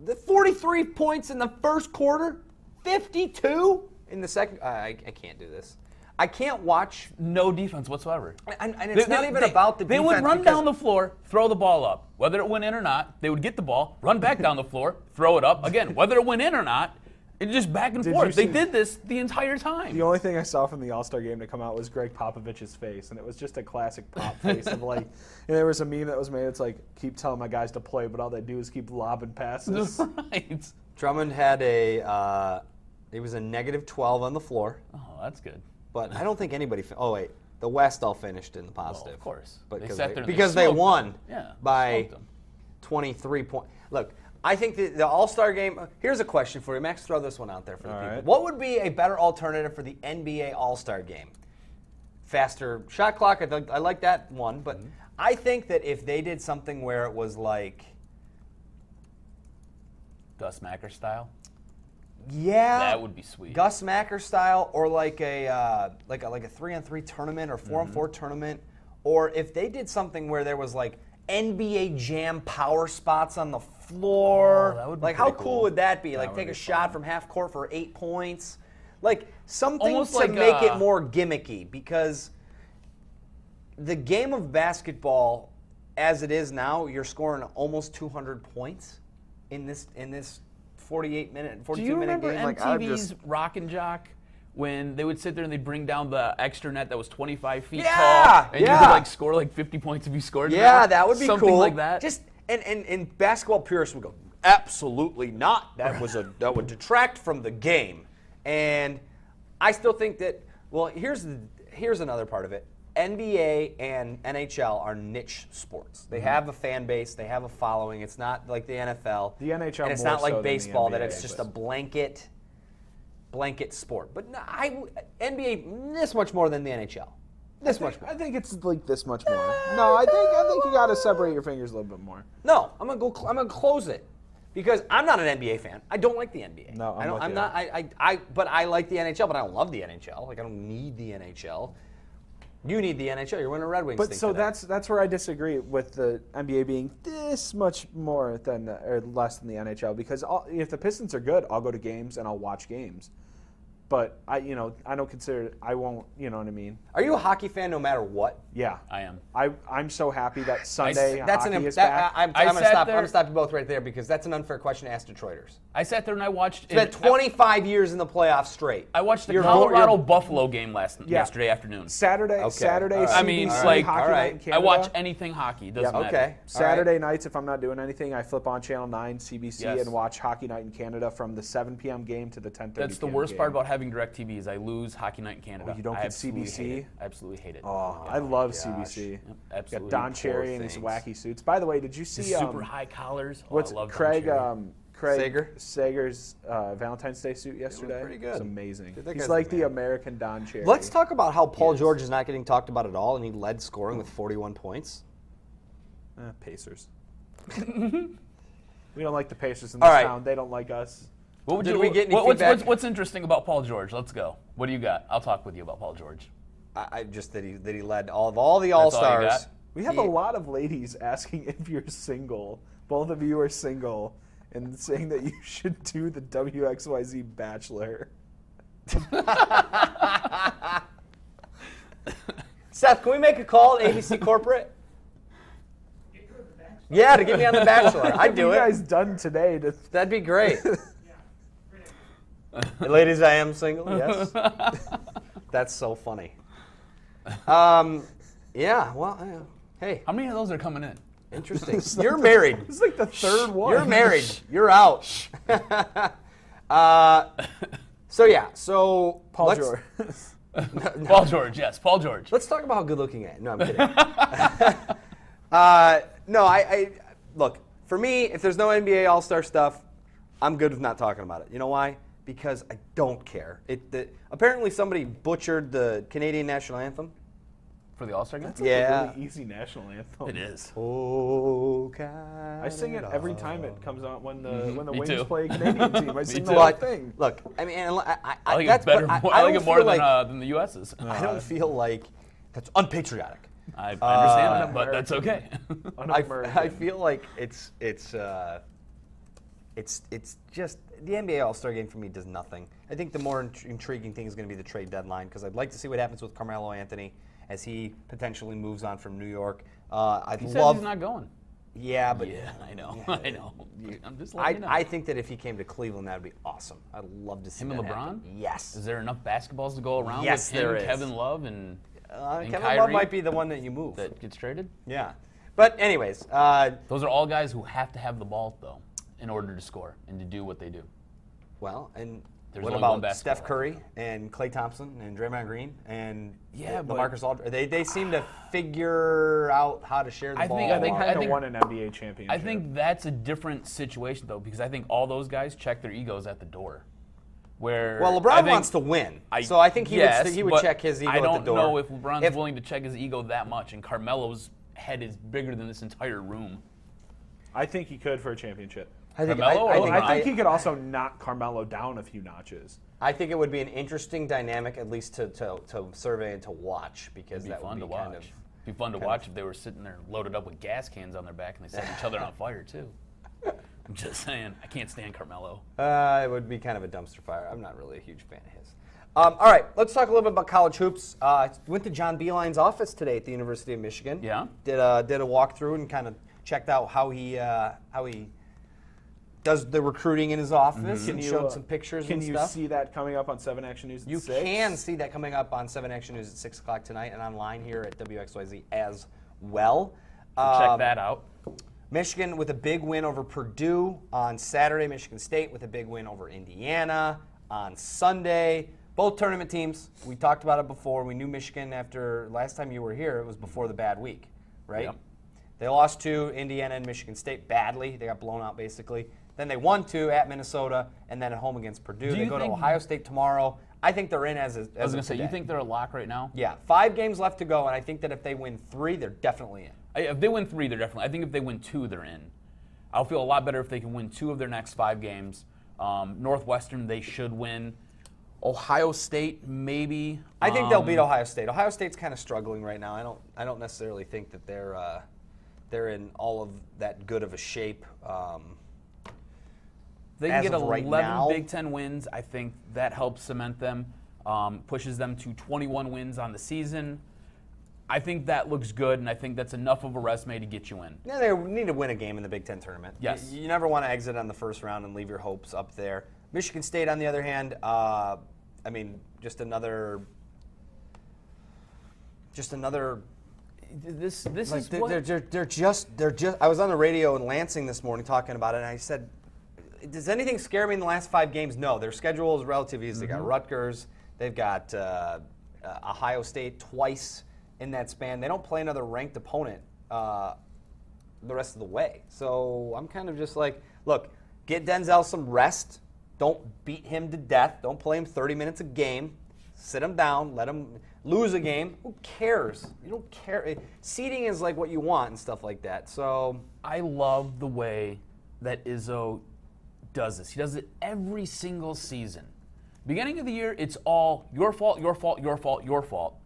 Speaker 1: The 43 points in the first quarter, 52 in the second. I can't do this. I can't watch.
Speaker 3: No defense whatsoever.
Speaker 1: And it's not even about the defense.
Speaker 3: They would run
Speaker 1: because
Speaker 3: down the floor, throw the ball up. Whether it went in or not, they would get the ball, run back down the floor, throw it up. Again, whether it went in or not, it's just back and forth. They did this the entire time.
Speaker 2: The only thing I saw from the All-Star game to come out was Greg Popovich's face, and it was just a classic pop face of like. And there was a meme that was made. It's like, keep telling my guys to play, but all they do is keep lobbing passes.
Speaker 3: Right.
Speaker 1: Drummond had it was a -12 on the floor,
Speaker 3: Oh, that's good.
Speaker 1: but I don't think anybody. The West all finished in the positive.
Speaker 3: Well, of course.
Speaker 1: But
Speaker 3: They sat there and
Speaker 1: because
Speaker 3: they
Speaker 1: they
Speaker 3: smoked
Speaker 1: won
Speaker 3: them. Yeah,
Speaker 1: by
Speaker 3: smoked them.
Speaker 1: 23 points. Look, I think the All-Star game. Here's a question for you, Max. Throw this one out there for the
Speaker 2: All
Speaker 1: people.
Speaker 2: right.
Speaker 1: What would be a better alternative for the NBA All-Star game? Faster shot clock. I like that one, but I think that if they did something where it was like,
Speaker 3: Gus Macker style.
Speaker 1: yeah,
Speaker 3: That would be sweet.
Speaker 1: Gus Macker style, or like a 3-on-3 tournament or 4-on-4 tournament, or if they did something where there was like NBA Jam power spots on the floor.
Speaker 3: Oh, that would be
Speaker 1: like how
Speaker 3: pretty
Speaker 1: cool
Speaker 3: cool.
Speaker 1: would that be?
Speaker 2: That
Speaker 1: Like
Speaker 2: would
Speaker 1: take
Speaker 2: be
Speaker 1: a shot
Speaker 2: fun.
Speaker 1: from half court for 8 points. Like something
Speaker 3: Almost
Speaker 1: to
Speaker 3: like,
Speaker 1: make it more gimmicky, because the game of basketball, as it is now, you're scoring almost 200 points in this 42 minute
Speaker 3: Do you remember
Speaker 1: game. Like,
Speaker 3: MTV's Rock and Jock? When they would sit there and they'd bring down the extra net that was 25 feet
Speaker 1: Yeah,
Speaker 3: tall, and you
Speaker 1: yeah.
Speaker 3: could like score like 50 points if you scored.
Speaker 1: Yeah,
Speaker 3: that.
Speaker 1: that would be
Speaker 3: something
Speaker 1: cool.
Speaker 3: like that.
Speaker 1: Just and basketball purists would go, absolutely not. That would detract from the game. And I still think that. Well, here's another part of it. NBA and NHL are niche sports. They have a fan base. They have a following. It's not like the NFL.
Speaker 2: The NHL
Speaker 1: and it's
Speaker 2: more
Speaker 1: not like
Speaker 2: so than the
Speaker 1: baseball that
Speaker 2: NBA,
Speaker 1: it's just a blanket sport. But no, NBA this much more than the NHL. This much more.
Speaker 2: I think it's like this much more. No, I think you got to separate your fingers a little bit more.
Speaker 1: No, I'm gonna close it, because I'm not an NBA fan. I don't like the NBA.
Speaker 2: No,
Speaker 1: I'm not. But I like the NHL, but I don't love the NHL. Like, I don't need the NHL. You need the NHL. You're winning a Red Wings.
Speaker 2: But
Speaker 1: thing
Speaker 2: so
Speaker 1: today.
Speaker 2: that's where I disagree with the NBA being this much more than or less than the NHL, because if the Pistons are good, I'll go to games and I'll watch games. But I don't consider I won't. You know what I mean?
Speaker 1: Are you a hockey fan no matter what?
Speaker 2: Yeah,
Speaker 3: I am.
Speaker 2: I'm so happy that Sunday
Speaker 1: That's
Speaker 2: hockey
Speaker 1: an.
Speaker 2: is
Speaker 1: That,
Speaker 2: back.
Speaker 1: I'm
Speaker 3: I
Speaker 1: gonna
Speaker 3: sat
Speaker 1: stop.
Speaker 3: there-
Speaker 1: I'm gonna stop you both right there, because that's an unfair question to ask Detroiters.
Speaker 3: I sat there and I watched.
Speaker 1: Spent 25 years in the playoffs straight.
Speaker 3: I watched the
Speaker 1: You're-
Speaker 3: Colorado Buffalo game
Speaker 2: Yeah.
Speaker 3: yesterday afternoon.
Speaker 2: Saturday,
Speaker 1: Okay.
Speaker 2: Saturday.
Speaker 1: All right.
Speaker 3: I mean,
Speaker 2: CBC,
Speaker 3: like,
Speaker 2: hockey
Speaker 1: all
Speaker 2: night
Speaker 1: right.
Speaker 2: in Canada.
Speaker 3: I watch anything hockey. Doesn't
Speaker 2: Yep.
Speaker 3: matter.
Speaker 1: Okay.
Speaker 2: Saturday nights, if I'm not doing anything, I flip on Channel 9, CBC,
Speaker 3: Yes.
Speaker 2: and watch Hockey Night in Canada from the 7 p.m. game to the 10:30
Speaker 3: That's the
Speaker 2: p.m.
Speaker 3: worst
Speaker 2: game.
Speaker 3: part about having DirecTV is I lose Hockey Night in Canada.
Speaker 2: Oh, you don't
Speaker 3: I
Speaker 2: get
Speaker 3: absolutely
Speaker 2: CBC?
Speaker 3: hate it. I absolutely hate it.
Speaker 2: Oh, I love
Speaker 1: gosh.
Speaker 2: CBC.
Speaker 3: Yep,
Speaker 2: Got
Speaker 3: absolutely.
Speaker 2: Don Cherry in his
Speaker 1: things.
Speaker 2: wacky suits. By the way, did you see
Speaker 3: The super high collars. Oh,
Speaker 2: what's
Speaker 3: I love Don
Speaker 2: Craig
Speaker 3: Cherry.
Speaker 2: Craig
Speaker 1: Sager?
Speaker 2: Sager's Valentine's Day suit yesterday?
Speaker 1: pretty good.
Speaker 2: It's amazing.
Speaker 1: Dude, that
Speaker 2: He's
Speaker 1: guy's
Speaker 2: like
Speaker 1: the
Speaker 2: the
Speaker 1: man.
Speaker 2: American Don Cherry.
Speaker 1: Let's talk about how Paul
Speaker 2: Yes.
Speaker 1: George is not getting talked about at all, and he led scoring with 41 points.
Speaker 2: Pacers. We don't like the Pacers in this
Speaker 1: All right.
Speaker 2: town. They don't like us.
Speaker 3: What would
Speaker 1: Did
Speaker 3: you,
Speaker 1: we get any
Speaker 3: what's
Speaker 1: feedback?
Speaker 3: what's interesting about Paul George? Let's go. What do you got? I'll talk with you about Paul George.
Speaker 1: I just that he led all the all
Speaker 3: all you
Speaker 1: All-Stars.
Speaker 3: got?
Speaker 2: We have a lot of ladies asking if you're single. Both of you are single, and saying that you should do the WXYZ Bachelor.
Speaker 1: Seth, can we make a call to ABC Corporate? Yeah, to get me on The Bachelor. I'd do
Speaker 2: What
Speaker 1: it.
Speaker 2: have you guys done today to
Speaker 1: That'd be great. Ladies, I am single, yes. That's so funny. Yeah, well, hey,
Speaker 3: How many of those are coming in?
Speaker 1: interesting. You're married.
Speaker 2: It's like the third one.
Speaker 1: You're married. You're out. So
Speaker 2: Paul
Speaker 1: let's,
Speaker 2: George.
Speaker 3: Paul George, yes, Paul George.
Speaker 1: Let's talk about how good looking I am. No, I'm kidding. No, I look, for me, if there's no NBA All-Star stuff, I'm good with not talking about it. You know why? Because I don't care. Apparently somebody butchered the Canadian national anthem.
Speaker 3: For the All-Star game?
Speaker 2: It's like
Speaker 1: Yeah.
Speaker 2: a really easy national anthem.
Speaker 3: It is.
Speaker 1: Oh,
Speaker 2: I sing it every time it comes on when the
Speaker 3: Me
Speaker 2: Wings
Speaker 3: too.
Speaker 2: play a Canadian team. I sing the
Speaker 3: too.
Speaker 2: whole
Speaker 1: But
Speaker 2: thing.
Speaker 1: look, I mean,
Speaker 3: I like
Speaker 1: that's
Speaker 3: it better.
Speaker 1: but
Speaker 3: I like
Speaker 1: don't
Speaker 3: it more
Speaker 1: feel like,
Speaker 3: than the U.S.'s.
Speaker 1: I don't feel like that's unpatriotic.
Speaker 3: I understand that, but that's
Speaker 2: Un-American.
Speaker 3: okay.
Speaker 1: I feel like it's just the NBA All-Star Game for me does nothing. I think the more intriguing thing is going to be the trade deadline, because I'd like to see what happens with Carmelo Anthony as he potentially moves on from New York. I'd
Speaker 3: He says
Speaker 1: love.
Speaker 3: he's not going.
Speaker 1: Yeah, but
Speaker 3: Yeah, I know. I know. I'm just letting you know.
Speaker 1: I think that if he came to Cleveland, that would be awesome. I'd love to see
Speaker 3: Him
Speaker 1: that
Speaker 3: and LeBron?
Speaker 1: happen. Yes.
Speaker 3: Is there enough basketballs to go around
Speaker 1: Yes,
Speaker 3: with him,
Speaker 1: there is.
Speaker 3: Kevin Love, and
Speaker 1: Kevin
Speaker 3: Kyrie
Speaker 1: Love might be the one that you move.
Speaker 3: that gets traded?
Speaker 1: Yeah. But anyways,
Speaker 3: Those are all guys who have to have the ball, though, in order to score and to do what they do.
Speaker 1: well, and
Speaker 3: There's
Speaker 1: what
Speaker 3: only one
Speaker 1: about
Speaker 3: basketball
Speaker 1: Steph Curry and Klay Thompson and Draymond Green and
Speaker 3: Yeah, but-
Speaker 1: LaMarcus Aldridge? They seem to figure out how to share the
Speaker 3: I
Speaker 1: ball.
Speaker 3: think- I think-
Speaker 2: Kind of won an NBA championship.
Speaker 3: I think that's a different situation, though, because I think all those guys check their egos at the door. Where
Speaker 1: well,
Speaker 3: I
Speaker 1: LeBron
Speaker 3: think-
Speaker 1: wants to win, so I think he would
Speaker 3: but
Speaker 1: check his ego
Speaker 3: I
Speaker 1: at the
Speaker 3: don't
Speaker 1: door.
Speaker 3: know if LeBron's
Speaker 1: If-
Speaker 3: willing to check his ego that much, and Carmelo's head is bigger than this entire room.
Speaker 2: I think he could for a championship.
Speaker 1: I think,
Speaker 3: Carmelo or
Speaker 2: I think he could also knock Carmelo down a few notches.
Speaker 1: I think it would be an interesting dynamic, at least to survey and to watch, because
Speaker 3: It'd be
Speaker 1: that
Speaker 3: fun
Speaker 1: would
Speaker 3: to
Speaker 1: be kind
Speaker 3: watch.
Speaker 1: of.
Speaker 3: It'd be fun to watch if they were sitting there loaded up with gas cans on their back and they set each other on fire too. I'm just saying, I can't stand Carmelo.
Speaker 1: It would be kind of a dumpster fire. I'm not really a huge fan of his. All right, let's talk a little bit about college hoops. Went to John Beilein's office today at the University of Michigan.
Speaker 3: Yeah.
Speaker 1: Did a walkthrough and kind of checked out how he does the recruiting in his office and showed some pictures and stuff.
Speaker 2: Can you see that coming up on 7 Action News at 6?
Speaker 1: You can see that coming up on 7 Action News at 6 o'clock tonight and online here at WXYZ as well.
Speaker 3: Check that out.
Speaker 1: Michigan with a big win over Purdue on Saturday. Michigan State with a big win over Indiana on Sunday. Both tournament teams. We talked about it before. We knew Michigan after last time you were here. It was before the bad week, right?
Speaker 3: Yep.
Speaker 1: They lost to Indiana and Michigan State badly. They got blown out basically. Then they won 2 at Minnesota and then at home against Purdue. They go to Ohio State tomorrow. I think they're in as
Speaker 3: I was going to say, you think they're a lock right now?
Speaker 1: Yeah, 5 games left to go, and I think that if they win 3, they're definitely in.
Speaker 3: If they win 3, they're definitely. I think if they win 2, they're in. I'll feel a lot better if they can win 2 of their next 5 games. Northwestern, they should win. Ohio State, maybe.
Speaker 1: I think they'll beat Ohio State. Ohio State's kind of struggling right now. I don't necessarily think that they're in all of that good of a shape.
Speaker 3: They can get 11
Speaker 1: right
Speaker 3: Big Ten wins. I think that helps cement them, pushes them to 21 wins on the season. I think that looks good, and I think that's enough of a resume to get you in.
Speaker 1: Yeah, they need to win a game in the Big Ten tournament.
Speaker 3: Yes.
Speaker 1: You never want to exit on the first round and leave your hopes up there. Michigan State, on the other hand, just another.
Speaker 3: This
Speaker 1: Like
Speaker 3: is what
Speaker 1: they're just. I was on the radio in Lansing this morning talking about it, and I said, "Does anything scare me in the last 5 games?" No, their schedule is relatively easy. They got Rutgers, they've got Ohio State twice in that span. They don't play another ranked opponent the rest of the way. So I'm kind of just like, look, get Denzel some rest. Don't beat him to death. Don't play him 30 minutes a game. Sit him down. Let him lose a game. Who cares? You don't care. Seeding is like what you want and stuff like that. So
Speaker 3: I love the way that Izzo does this. He does it every single season. Beginning of the year, it's all your fault, your fault, your fault, your fault.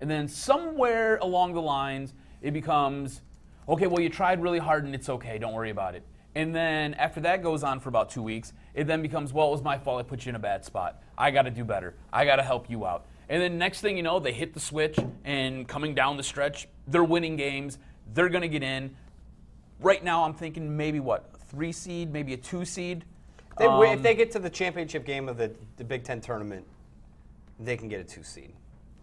Speaker 3: And then somewhere along the lines, it becomes, okay, well, you tried really hard and it's okay. Don't worry about it. And then after that goes on for about 2 weeks, it then becomes, well, it was my fault. I put you in a bad spot. I got to do better. I got to help you out. And then next thing you know, they hit the switch, and coming down the stretch, they're winning games. They're going to get in. Right now, I'm thinking maybe, 3 seed, maybe a 2 seed.
Speaker 1: if they get to the championship game of the Big Ten tournament, they can get a 2 seed.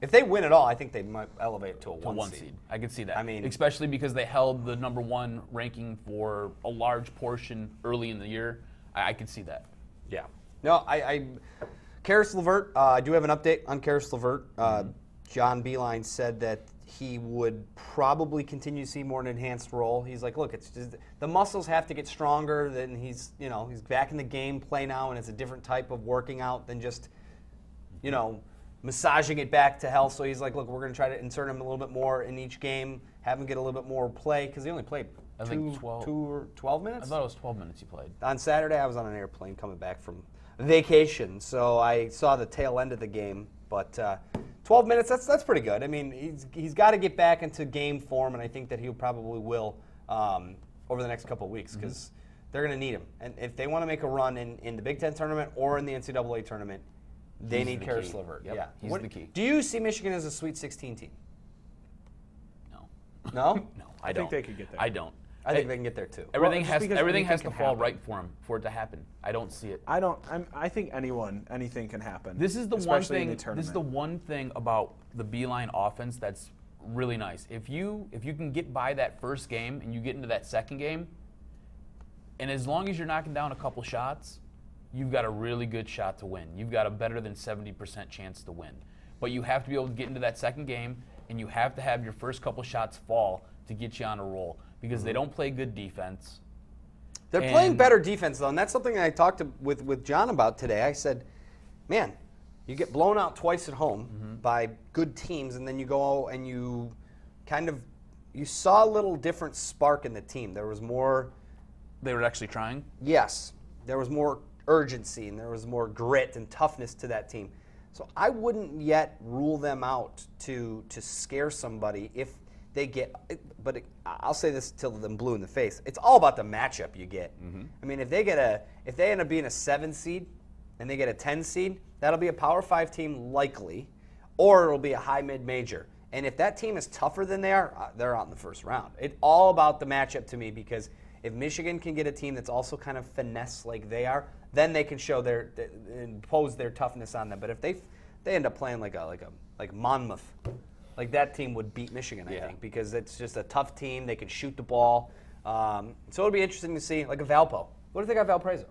Speaker 1: If they win it all, I think they might elevate to a 1 seed.
Speaker 3: I could see that.
Speaker 1: I mean,
Speaker 3: especially because they held the number 1 ranking for a large portion early in the year. I could see that.
Speaker 1: Yeah. No, Karis LeVert, I do have an update on Karis LeVert. John Beilein said that he would probably continue to see more an enhanced role. He's like, look, it's just the muscles have to get stronger. Then he's back in the game play now, and it's a different type of working out than just, massaging it back to health. So he's like, look, we're going to try to insert him a little bit more in each game, have him get a little bit more play, because he only played 2 or 12 minutes?
Speaker 3: I thought it was 12 minutes he played.
Speaker 1: On Saturday, I was on an airplane coming back from vacation, so I saw the tail end of the game. But 12 minutes, that's pretty good. I mean, he's got to get back into game form, and I think that he probably will over the next couple of weeks, because they're going to need him. And if they want to make a run in the Big Ten tournament or in the NCAA tournament, they need Karis LeVert.
Speaker 3: Yep.
Speaker 1: Yeah,
Speaker 3: he's the key.
Speaker 1: Do you see Michigan as a Sweet 16 team?
Speaker 3: No.
Speaker 1: No?
Speaker 3: No,
Speaker 2: I think they could get there.
Speaker 3: I don't.
Speaker 1: I think they can get there too.
Speaker 3: Everything has
Speaker 2: anything
Speaker 3: to
Speaker 2: can
Speaker 3: fall
Speaker 2: happen.
Speaker 3: right for it to happen. I don't see it.
Speaker 2: I think anything can happen.
Speaker 3: This is the one
Speaker 2: especially
Speaker 3: thing.
Speaker 2: in the tournament.
Speaker 3: This is the one thing about the Beilein offense that's really nice. If you can get by that first game and you get into that second game, and as long as you're knocking down a couple shots, you've got a really good shot to win. You've got a better than 70% chance to win. But you have to be able to get into that second game, and you have to have your first couple shots fall to get you on a roll, because they don't play good defense.
Speaker 1: They're playing better defense, though, and that's something I talked with John about today. I said, man, you get blown out twice at home by good teams, and then you go and you saw a little different spark in the team. There was more.
Speaker 3: They were actually trying?
Speaker 1: Yes. There was more urgency, and there was more grit and toughness to that team. So I wouldn't yet rule them out to scare somebody if they get, but I'll say this till them blue in the face. It's all about the matchup you get. I mean, if they end up being a 7 seed and they get a 10 seed, that'll be a Power 5 team likely, or it'll be a high mid-major. And if that team is tougher than they are, they're out in the first round. It's all about the matchup to me, because if Michigan can get a team that's also kind of finesse like they are, then they can show impose their toughness on them. But if they end up playing like Monmouth, like that team would beat Michigan, I think, because it's just a tough team. They can shoot the ball. So it'll be interesting to see, like a Valpo. What if they got Valparaiso?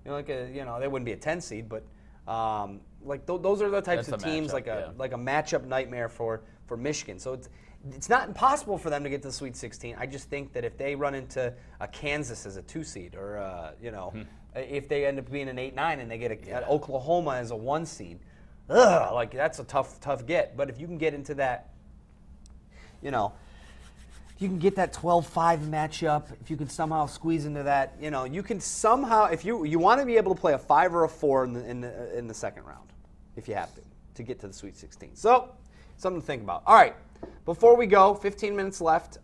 Speaker 1: They wouldn't be a 10 seed, but those are the types of teams, like a matchup nightmare for Michigan. So it's not impossible for them to get to the Sweet 16. I just think that if they run into a Kansas as a 2 seed, or if they end up being an 8-9 and they get an Oklahoma as a 1 seed, that's a tough get. But if you can get into that, you can get that 12-5 matchup. If you can somehow squeeze into that, you can somehow, if you want to be able to play a 5 or a 4 in the second round, if you have to get to the Sweet 16. So something to think about. All right, before we go, 15 minutes left.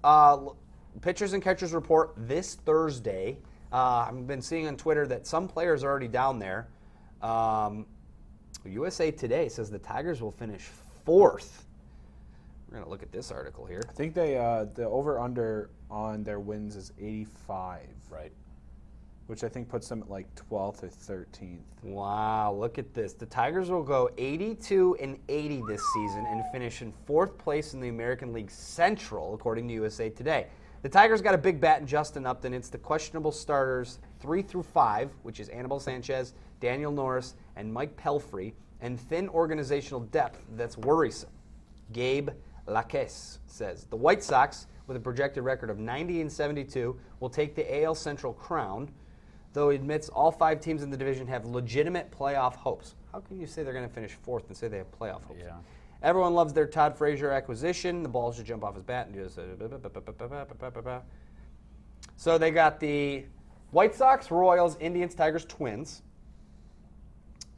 Speaker 1: Pitchers and catchers report this Thursday. I've been seeing on Twitter that some players are already down there. USA Today says the Tigers will finish 4th. We're going to look at this article here.
Speaker 2: I think the over-under on their wins is 85.
Speaker 3: Right.
Speaker 2: Which I think puts them at like 12th or 13th.
Speaker 1: Wow, look at this. The Tigers will go 82-80 this season and finish in 4th place in the American League Central, according to USA Today. The Tigers got a big bat in Justin Upton. It's the questionable starters 3 through 5, which is Anibal Sanchez, Daniel Norris, and Mike Pelfrey, and thin organizational depth that's worrisome. Gabe Lacasse says the White Sox, with a projected record of 90-72, will take the AL Central crown, though he admits all 5 teams in the division have legitimate playoff hopes. How can you say they're going to finish 4th and say they have playoff hopes?
Speaker 3: Yeah.
Speaker 1: Everyone loves their Todd Frazier acquisition. The ball should jump off his bat and just. So they got the White Sox, Royals, Indians, Tigers, Twins.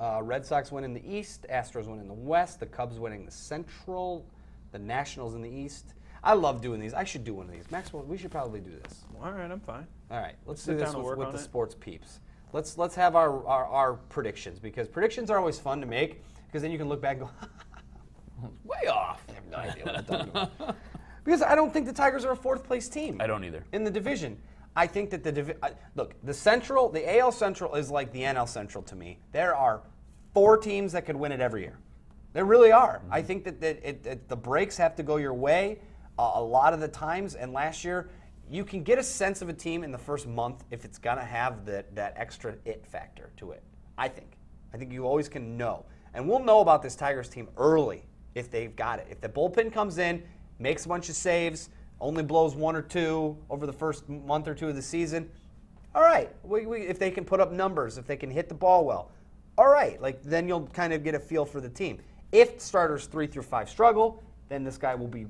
Speaker 1: Red Sox win in the East. Astros win in the West. The Cubs winning the Central. The Nationals in the East. I love doing these. I should do one of these. Maxwell, we should probably do this.
Speaker 2: All right, I'm fine.
Speaker 1: All right, let's do this with the sports peeps. Let's have our predictions, because predictions are always fun to make, because then you can look back and go, way off. I have no idea what I'm talking about. Because I don't think the Tigers are a 4th place team.
Speaker 3: I don't either.
Speaker 1: In the division. I think that the Central, the AL Central is like the NL Central to me. There are 4 teams that could win it every year. There really are. Mm-hmm. I think that the breaks have to go your way a lot of the times. And last year, you can get a sense of a team in the first month if it's going to have that extra it factor to it. I think you always can know. And we'll know about this Tigers team early if they've got it. If the bullpen comes in, makes a bunch of saves, only blows 1 or 2 over the first month or 2 of the season, all right. If they can put up numbers, if they can hit the ball well, all right. Then you'll kind of get a feel for the team. If starters 3 through 5 struggle, then this guy will be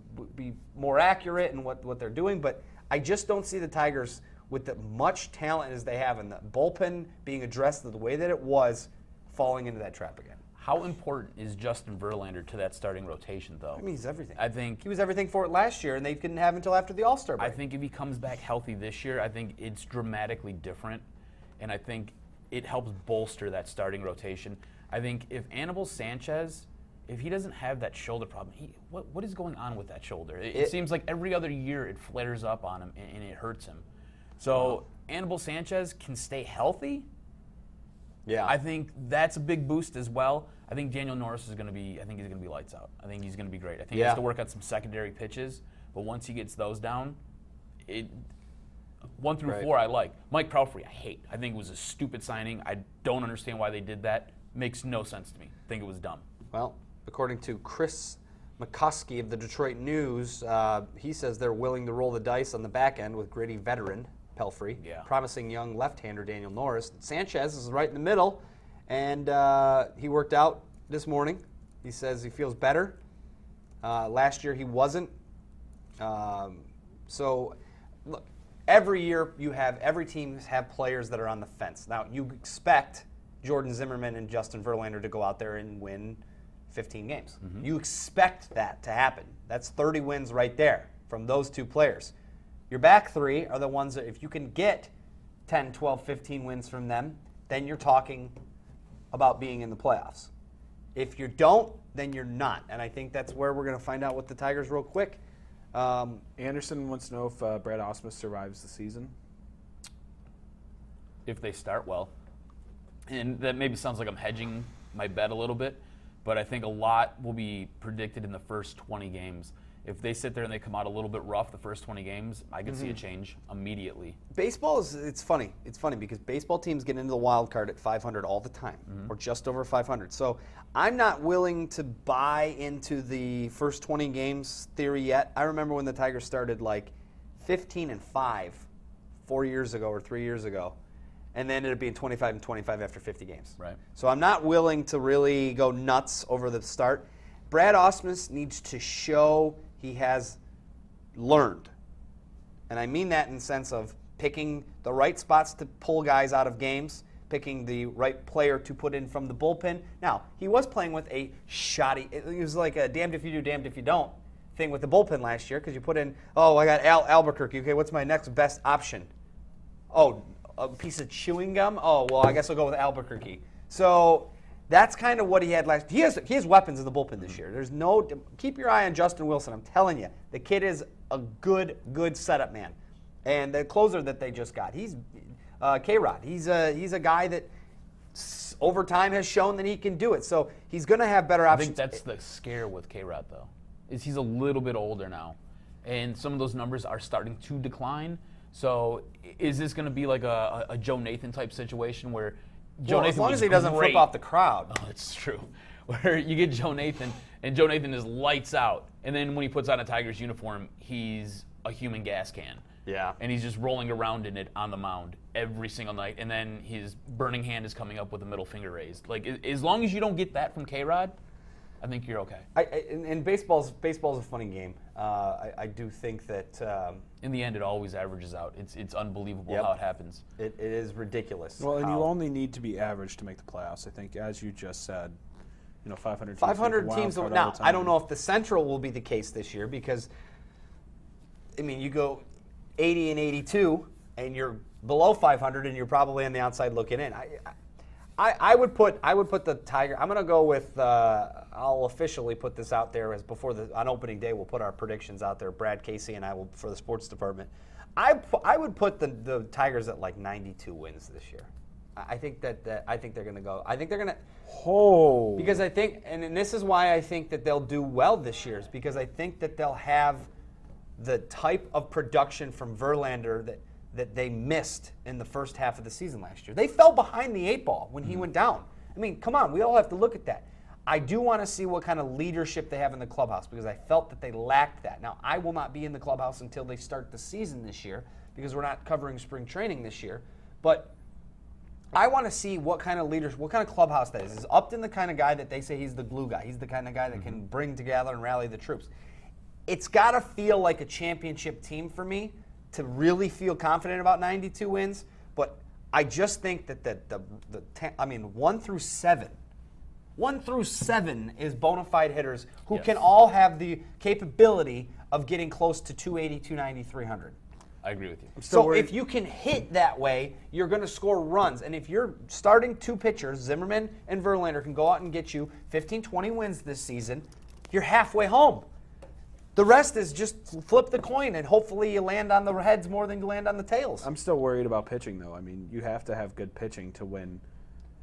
Speaker 1: more accurate in what they're doing. But I just don't see the Tigers, with the much talent as they have and the bullpen being addressed the way that it was, falling into that trap again.
Speaker 3: How important is Justin Verlander to that starting rotation, though?
Speaker 1: I mean, he's everything.
Speaker 3: I think
Speaker 1: he was everything for it last year, and they couldn't have him until after the All-Star break.
Speaker 3: I think if he comes back healthy this year, I think it's dramatically different, and I think it helps bolster that starting rotation. I think if Anibal Sanchez, if he doesn't have that shoulder problem, what is going on with that shoulder? It seems like every other year it flares up on him and it hurts him. So Anibal Sanchez can stay healthy.
Speaker 1: Yeah,
Speaker 3: I think that's a big boost as well. I think Daniel Norris is going to be. I think he's going to be lights out. I think he's going to be great. I think he has to work on some secondary pitches, but once he gets those down, 1 through 4 I like. Mike Pelfrey I hate. I think it was a stupid signing. I don't understand why they did that. Makes no sense to me. I think it was dumb.
Speaker 1: Well, according to Chris McCuskey of the Detroit News, he says they're willing to roll the dice on the back end with gritty veteran Pelfrey, promising young left-hander Daniel Norris. Sanchez is right in the middle, and he worked out this morning. He says he feels better. Last year he wasn't. So, look, every year every team have players that are on the fence. Now, you expect Jordan Zimmerman and Justin Verlander to go out there and win 15 games. Mm-hmm. You expect that to happen. That's 30 wins right there from those two players. Your back three are the ones that if you can get 10, 12, 15 wins from them, then you're talking about being in the playoffs. If you don't, then you're not. And I think that's where we're going to find out with the Tigers real quick.
Speaker 2: Anderson wants to know if Brad Ausmus survives the season.
Speaker 3: If they start well. And that maybe sounds like I'm hedging my bet a little bit, but I think a lot will be predicted in the first 20 games. If they sit there and they come out a little bit rough the first 20 games, I could see a change immediately.
Speaker 1: Baseball it's funny. It's funny because baseball teams get into the wild card at 500 all the time, or just over 500. So I'm not willing to buy into the first 20 games theory yet. I remember when the Tigers started like 15-5 4 years ago or 3 years ago, and they ended up being 25-25 after 50 games.
Speaker 3: Right.
Speaker 1: So I'm not willing to really go nuts over the start. Brad Ausmus needs to show he has learned. And I mean that in the sense of picking the right spots to pull guys out of games, picking the right player to put in from the bullpen. Now, he was playing with a shoddy, it was like a damned if you do, damned if you don't thing with the bullpen last year because you put in, oh, I got Albuquerque. Okay, what's my next best option? Oh, a piece of chewing gum? Oh, well, I guess I'll go with Albuquerque. So that's kind of what he had last. He has weapons in the bullpen this year. There's no. Keep your eye on Justin Wilson. I'm telling you, the kid is a good setup man, and the closer that they just got, he's K-Rod. He's a guy that over time has shown that he can do it. So he's going to have better options.
Speaker 3: I think that's the scare with K-Rod though, is he's a little bit older now, and some of those numbers are starting to decline. So is this going to be like a Joe Nathan type situation where?
Speaker 1: As long as he doesn't flip off the crowd.
Speaker 3: Oh, it's true. Where you get Joe Nathan, and Joe Nathan is lights out, and then when he puts on a Tigers uniform, he's a human gas can.
Speaker 1: Yeah.
Speaker 3: And he's just rolling around in it on the mound every single night, and then his burning hand is coming up with a middle finger raised. Like, as long as you don't get that from K-Rod, I think you're okay.
Speaker 1: And baseball's a funny game. I do think that
Speaker 3: in the end, it always averages out. It's unbelievable how it happens.
Speaker 1: It is ridiculous.
Speaker 2: Well, and you only need to be average to make the playoffs. I think, as you just said, 500 teams.
Speaker 1: 500 teams. Now, I don't know if the Central will be the case this year because, I mean, you go 80 and 82, and you're below 500, and you're probably on the outside looking in. I would put the Tiger. I'm going to go with. I'll officially put this out there as on opening day. We'll put our predictions out there. Brad, Casey, and I will for the sports department. I would put the Tigers at like 92 wins this year. I think I think they're going to go. I think they're going to.
Speaker 2: Oh.
Speaker 1: Because I think, and this is why I think that they'll do well this year, is because I think that they'll have the type of production from Verlander that they missed in the first half of the season last year. They fell behind the 8 ball when he went down. I mean, come on, we all have to look at that. I do want to see what kind of leadership they have in the clubhouse because I felt that they lacked that. Now, I will not be in the clubhouse until they start the season this year because we're not covering spring training this year. But I want to see what kind of leadership, what kind of clubhouse that is. Is Upton the kind of guy that they say he's the glue guy? He's the kind of guy that can bring together and rally the troops. It's got to feel like a championship team for me to really feel confident about 92 wins, but I just think that 1 through 7 is bona fide hitters who can all have the capability of getting close to 280, 290, 300.
Speaker 3: I agree with you.
Speaker 1: So if you can hit that way, you're going to score runs. And if you're starting 2 pitchers, Zimmerman and Verlander can go out and get you 15, 20 wins this season, you're halfway home. The rest is just flip the coin, and hopefully you land on the heads more than you land on the tails.
Speaker 2: I'm still worried about pitching, though. I mean, you have to have good pitching to win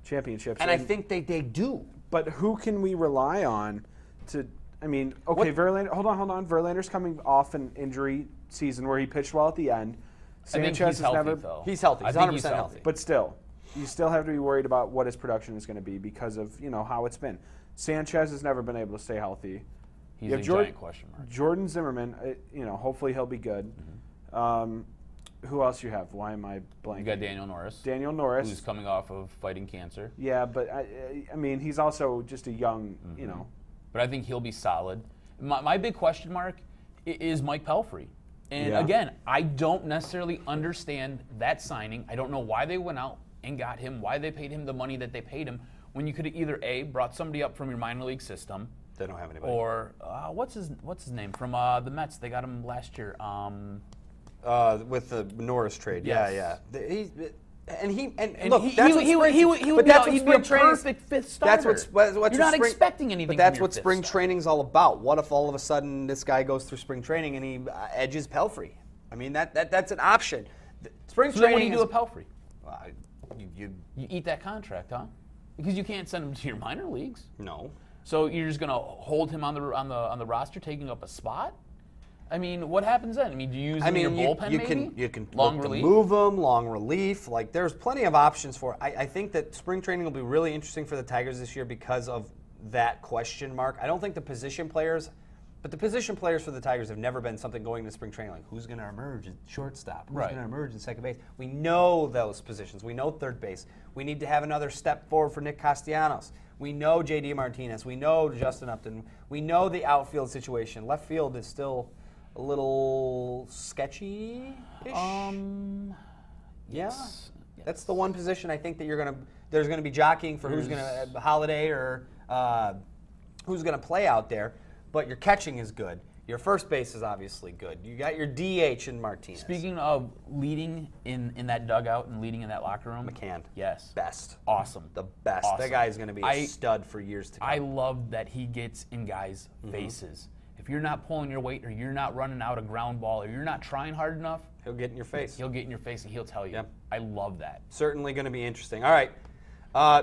Speaker 2: championships.
Speaker 1: And I think they do.
Speaker 2: But who can we rely on to – I mean, okay, Verlander – hold on. Verlander's coming off an injury season where he pitched well at the end.
Speaker 3: Sanchez he's healthy, though.
Speaker 1: He's healthy. He's 100% healthy.
Speaker 2: But still, you still have to be worried about what his production is going to be because of, how it's been. Sanchez has never been able to stay healthy.
Speaker 3: He's a giant question mark.
Speaker 2: Jordan Zimmerman, hopefully he'll be good. Who else you have? Why am I blanking?
Speaker 3: You got Daniel Norris.
Speaker 2: Daniel Norris.
Speaker 3: Who's coming off of fighting cancer.
Speaker 2: Yeah, but, I mean, he's also just a young,
Speaker 3: But I think he'll be solid. My big question mark is Mike Pelfrey. And, again, I don't necessarily understand that signing. I don't know why they went out and got him, why they paid him the money that they paid him, when you could have either, A, brought somebody up from your minor league system,
Speaker 1: They don't have anybody.
Speaker 3: Or what's his name from the Mets? They got him last year.
Speaker 1: With the Norris trade.
Speaker 3: Yes.
Speaker 1: Yeah. Look,
Speaker 3: he'd
Speaker 1: that's
Speaker 3: be a perfect fifth starter.
Speaker 1: That's what's
Speaker 3: You're not expecting anything.
Speaker 1: But that's
Speaker 3: from your
Speaker 1: what spring training's all about. What if all of a sudden this guy goes through spring training and he edges Pelfrey? I mean, that's an option. Spring
Speaker 3: So
Speaker 1: training.
Speaker 3: what do you do with Pelfrey?
Speaker 1: You
Speaker 3: You eat that contract, huh? Because you can't send him to your minor leagues.
Speaker 1: no.
Speaker 3: So you're just gonna hold him on the roster, taking up a spot? I mean, what happens then? I mean, do you use him in your bullpen?
Speaker 1: You can
Speaker 3: long
Speaker 1: look to
Speaker 3: relief.
Speaker 1: move them, long relief. Like there's plenty of options for. I think that spring training will be really interesting for the Tigers this year because of that question mark. I don't think the position players. But the position players for the Tigers have never been something going to spring training like who's going to emerge at shortstop, who's going to emerge in second base. We know those positions. We know third base. We need to have another step forward for Nick Castellanos. We know J.D. Martinez. We know Justin Upton. We know the outfield situation. Left field is still a little sketchy-ish.
Speaker 3: Yes.
Speaker 1: That's the one position I think that there's going to be jockeying for who's going to Holiday or who's going to play out there. But your catching is good. Your first base is obviously good. You got your DH in Martinez.
Speaker 3: Speaking of leading in that dugout and leading in that locker room.
Speaker 1: McCann.
Speaker 3: Yes.
Speaker 1: Best.
Speaker 3: Awesome.
Speaker 1: The best.
Speaker 3: Awesome.
Speaker 1: That guy is going to be a stud for years to come.
Speaker 3: I love that he gets in guys' faces. If you're not pulling your weight or you're not running out a ground ball or you're not trying hard enough,
Speaker 1: he'll get in your face.
Speaker 3: He'll get in your face and he'll tell you.
Speaker 1: Yep.
Speaker 3: I love that.
Speaker 1: Certainly going to be interesting. All right.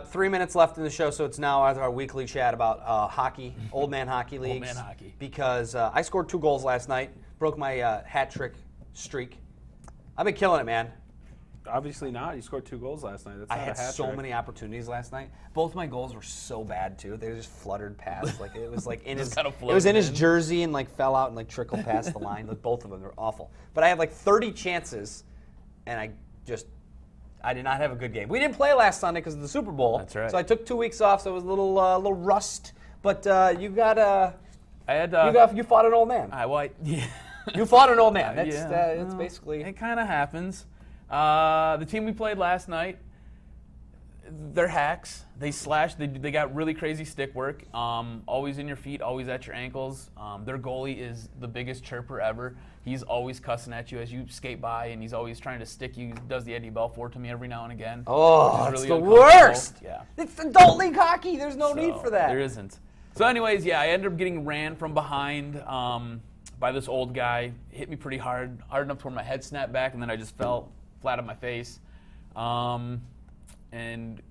Speaker 1: 3 minutes left in the show, so it's now our weekly chat about hockey, old man hockey leagues.
Speaker 3: Old man hockey.
Speaker 1: Because I scored 2 goals last night, broke my hat trick streak. I've been killing it, man.
Speaker 2: Obviously not. You scored 2 goals last night. That's not
Speaker 1: I had
Speaker 2: a hat
Speaker 1: so
Speaker 2: trick.
Speaker 1: many opportunities last night. Both my goals were so bad too. They just fluttered past. Like it was like in his.
Speaker 3: kind of
Speaker 1: It was in his
Speaker 3: floated in.
Speaker 1: jersey and like fell out and like trickled past the line. Like both of them were awful. But I had like 30 chances, and I did not have a good game. We didn't play last Sunday because of the Super Bowl.
Speaker 3: That's right.
Speaker 1: So I took 2 weeks off. So it was a little rust. But you fought an old man. You fought an old man. That's basically.
Speaker 3: It kind of happens. The team we played last night, they're hacks. They slash. They got really crazy stick work. Always in your feet, always at your ankles. Their goalie is the biggest chirper ever. He's always cussing at you as you skate by, and he's always trying to stick you. He does the Eddie Belfour to me every now and again.
Speaker 1: Oh,
Speaker 3: It's
Speaker 1: it's
Speaker 3: really
Speaker 1: the
Speaker 3: uncomfortable.
Speaker 1: worst.
Speaker 3: Yeah.
Speaker 1: It's adult league hockey. There's no need
Speaker 3: So,
Speaker 1: for that.
Speaker 3: There isn't. So anyways, yeah, I ended up getting ran from behind by this old guy. Hit me pretty hard enough to where my head snapped back, and then I just fell flat on my face. And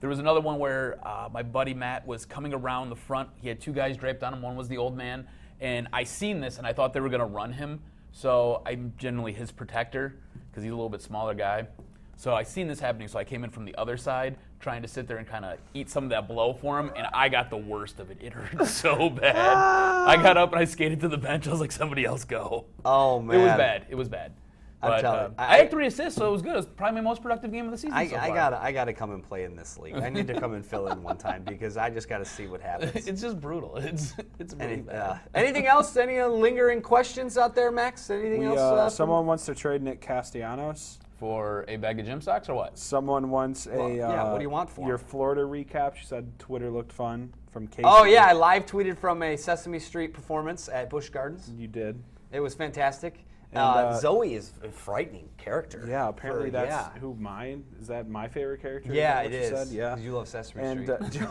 Speaker 3: there was another one where my buddy Matt was coming around the front. He had 2 guys draped on him. One was the old man. And I seen this, and I thought they were going to run him. So I'm generally his protector because he's a little bit smaller guy. So I seen this happening, so I came in from the other side, trying to sit there and kind of eat some of that blow for him, and I got the worst of it. It hurt so bad. I got up and I skated to the bench. I was like, somebody else go.
Speaker 1: Oh, man.
Speaker 3: It was bad.
Speaker 1: I'm
Speaker 3: But
Speaker 1: telling you.
Speaker 3: I had 3 assists, so it was good. It was probably my most productive game of the season so far.
Speaker 1: I gotta come and play in this league. I need to come and fill in one time because I just gotta see what happens.
Speaker 3: It's just brutal. It's really bad.
Speaker 1: Anything else? Any lingering questions out there, Max? Anything else?
Speaker 2: Someone wants to trade Nick Castellanos.
Speaker 3: For a bag of gym socks or what?
Speaker 2: Someone wants
Speaker 1: what do you want for
Speaker 2: your
Speaker 1: him?
Speaker 2: Florida recap. She said Twitter looked fun from Casey.
Speaker 1: Oh yeah, I live tweeted from a Sesame Street performance at Busch Gardens.
Speaker 2: You did.
Speaker 1: It was fantastic.
Speaker 2: And,
Speaker 1: Zoe is a frightening character.
Speaker 2: Yeah, apparently that's who mine is. That my favorite character?
Speaker 1: Yeah,
Speaker 2: is that
Speaker 1: it
Speaker 2: what you
Speaker 1: is.
Speaker 2: said? Yeah,
Speaker 1: 'Cause you love Sesame
Speaker 2: and
Speaker 1: Street.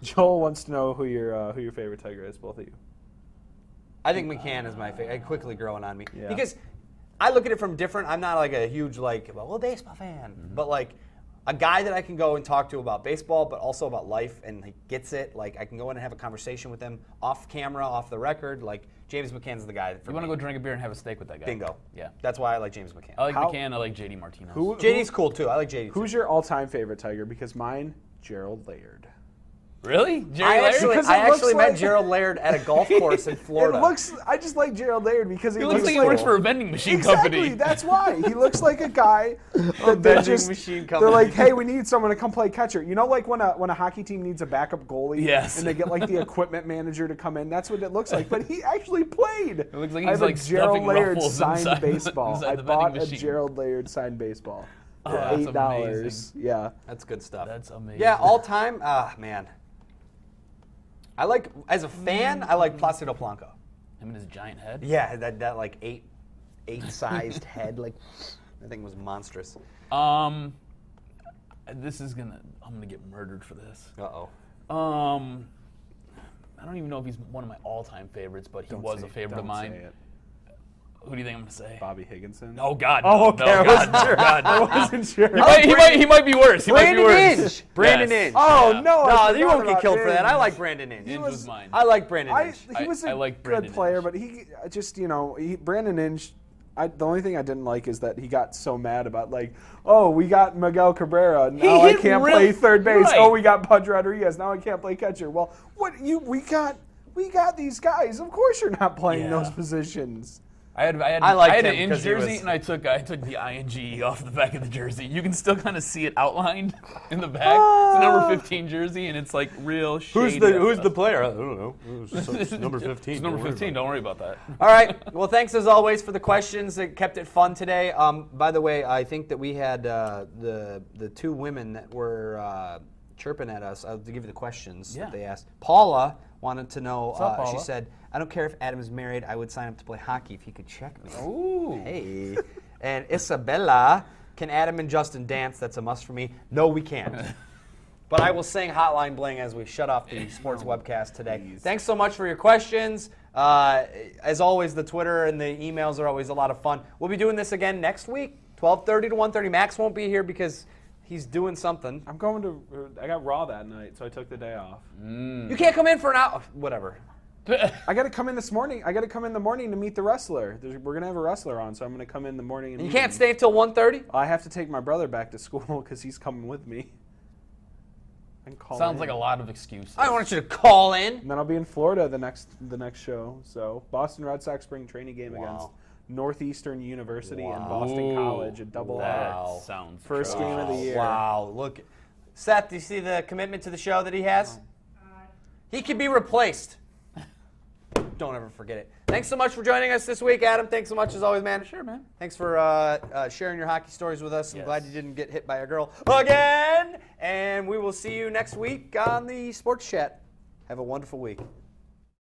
Speaker 2: Joel wants to know who your favorite Tiger is. Both of you.
Speaker 1: I think McCann is my favorite. Quickly growing on me
Speaker 2: Yeah.
Speaker 1: because I look at it from different. I'm not like a huge baseball fan, but like a guy that I can go and talk to about baseball, but also about life, and he gets it. Like I can go in and have a conversation with him off camera, off the record. Like James McCann's the guy.
Speaker 3: You want to go drink a beer and have a steak with that guy?
Speaker 1: Bingo.
Speaker 3: Yeah.
Speaker 1: That's why I like James McCann.
Speaker 3: I like McCann. I like JD Martinez.
Speaker 1: JD's cool too. I like JD.
Speaker 2: Who's your all-time favorite Tiger? Because mine, Gerald Laird.
Speaker 3: Really?
Speaker 1: I actually met
Speaker 2: like-
Speaker 1: Gerald Laird at a golf course in Florida.
Speaker 2: I just like Gerald Laird because
Speaker 3: He looks like he works for a vending machine
Speaker 2: exactly,
Speaker 3: company.
Speaker 2: That's why. He looks like a guy that
Speaker 1: machine
Speaker 2: they're
Speaker 1: company.
Speaker 2: like, hey, we need someone to come play catcher. You know, like when a hockey team needs a backup goalie,
Speaker 3: Yes.
Speaker 2: and they get like the equipment manager to come in. That's what it looks like. But he actually played.
Speaker 3: It looks like
Speaker 2: I
Speaker 3: he's
Speaker 2: have
Speaker 3: like
Speaker 2: a Gerald
Speaker 3: stuffing
Speaker 2: Laird
Speaker 3: ruffles
Speaker 2: signed
Speaker 3: inside
Speaker 2: baseball.
Speaker 3: inside
Speaker 2: I
Speaker 3: the
Speaker 2: bought
Speaker 3: vending
Speaker 2: a
Speaker 3: machine.
Speaker 2: Gerald Laird signed baseball
Speaker 3: Oh,
Speaker 2: for
Speaker 3: that's
Speaker 2: $8.
Speaker 3: amazing.
Speaker 2: Yeah.
Speaker 1: That's good stuff.
Speaker 3: That's amazing.
Speaker 1: Yeah, all time. Ah, man. I like, as a fan, I like Placido Blanco.
Speaker 3: Him and his giant head.
Speaker 1: Yeah, that like eight-sized head, like that thing was monstrous.
Speaker 3: I'm gonna get murdered for this.
Speaker 1: Uh-oh.
Speaker 3: I don't even know if he's one of my all-time favorites, but he was a favorite of mine.
Speaker 2: Say it.
Speaker 3: Who do you think I'm gonna say?
Speaker 2: Bobby Higginson.
Speaker 3: Oh God.
Speaker 2: Oh, okay.
Speaker 3: No,
Speaker 2: I wasn't
Speaker 3: God,
Speaker 2: sure.
Speaker 3: God.
Speaker 2: I wasn't sure.
Speaker 3: He might be worse. He might be
Speaker 1: Brandon
Speaker 3: worse.
Speaker 1: Inge. Brandon
Speaker 3: Yes.
Speaker 1: Inge.
Speaker 2: Oh
Speaker 3: Yeah.
Speaker 2: no! I
Speaker 1: No, you
Speaker 2: forgot
Speaker 1: won't get
Speaker 2: about
Speaker 1: killed for that. I
Speaker 2: Inge.
Speaker 1: like Brandon Inge.
Speaker 3: Inge was mine.
Speaker 1: I like Brandon Inge.
Speaker 2: He was a
Speaker 3: I like
Speaker 2: good
Speaker 3: Brandon
Speaker 2: player,
Speaker 3: Inge.
Speaker 2: but he just, Brandon Inge. The only thing I didn't like is that he got so mad about we got Miguel Cabrera, now I can't play third base.
Speaker 3: Right.
Speaker 2: Oh, we got Pudge Rodriguez, now I can't play catcher. Well, we got these guys. Of course you're not playing those positions.
Speaker 3: I had
Speaker 1: liked
Speaker 3: an
Speaker 1: him
Speaker 3: Inge
Speaker 1: 'cause he
Speaker 3: jersey,
Speaker 1: was-
Speaker 3: and I took the ING off the back of the jersey. You can still kind of see it outlined in the back. It's a number 15 jersey, and it's like real shady.
Speaker 1: Who's the player? I don't know. It's number 15.
Speaker 3: It's number 15. Don't worry about that.
Speaker 1: All right. Well, thanks as always for the questions. It kept it fun today. By the way, I think that we had the two women that were chirping at us. I'll give you the questions that they asked. Paula wanted to know.
Speaker 3: What's up, Paula?
Speaker 1: She said, "I don't care if Adam is married. I would sign up to play hockey if he could check me."
Speaker 3: Ooh.
Speaker 1: Hey. And Isabella, can Adam and Justin dance? That's a must for me. No, we can't. But I will sing Hotline Bling as we shut off the sports webcast today. Thanks so much for your questions. As always, the Twitter and the emails are always a lot of fun. We'll be doing this again next week, 12:30 to 1:30. Max won't be here because he's doing something.
Speaker 2: I got Raw that night, so I took the day off.
Speaker 1: You can't come in for an hour. Whatever.
Speaker 2: I got to come in this morning. I got to come in the morning to meet the wrestler. We're gonna have a wrestler on, so I'm gonna come in the morning. And
Speaker 1: You
Speaker 2: meet
Speaker 1: can't
Speaker 2: him.
Speaker 1: stay until 1:30?
Speaker 2: I have to take my brother back to school because he's coming with me. I can call
Speaker 3: Sounds
Speaker 2: in.
Speaker 3: like a lot of excuses.
Speaker 1: I want you to call in.
Speaker 2: And then I'll be in Florida the next show. So Boston Red Sox spring training game against Northeastern University and Boston College, a double
Speaker 3: That
Speaker 2: R.
Speaker 3: sounds
Speaker 2: First
Speaker 3: atrocious.
Speaker 2: game of the year.
Speaker 1: Wow. Look. Seth, do you see the commitment to the show that he has? He can be replaced. Don't ever forget it. Thanks so much for joining us this week, Adam. Thanks so much as always, man.
Speaker 3: Sure, man.
Speaker 1: Thanks for sharing your hockey stories with us. I'm glad you didn't get hit by a girl again. And we will see you next week on the Sports Chat. Have a wonderful week.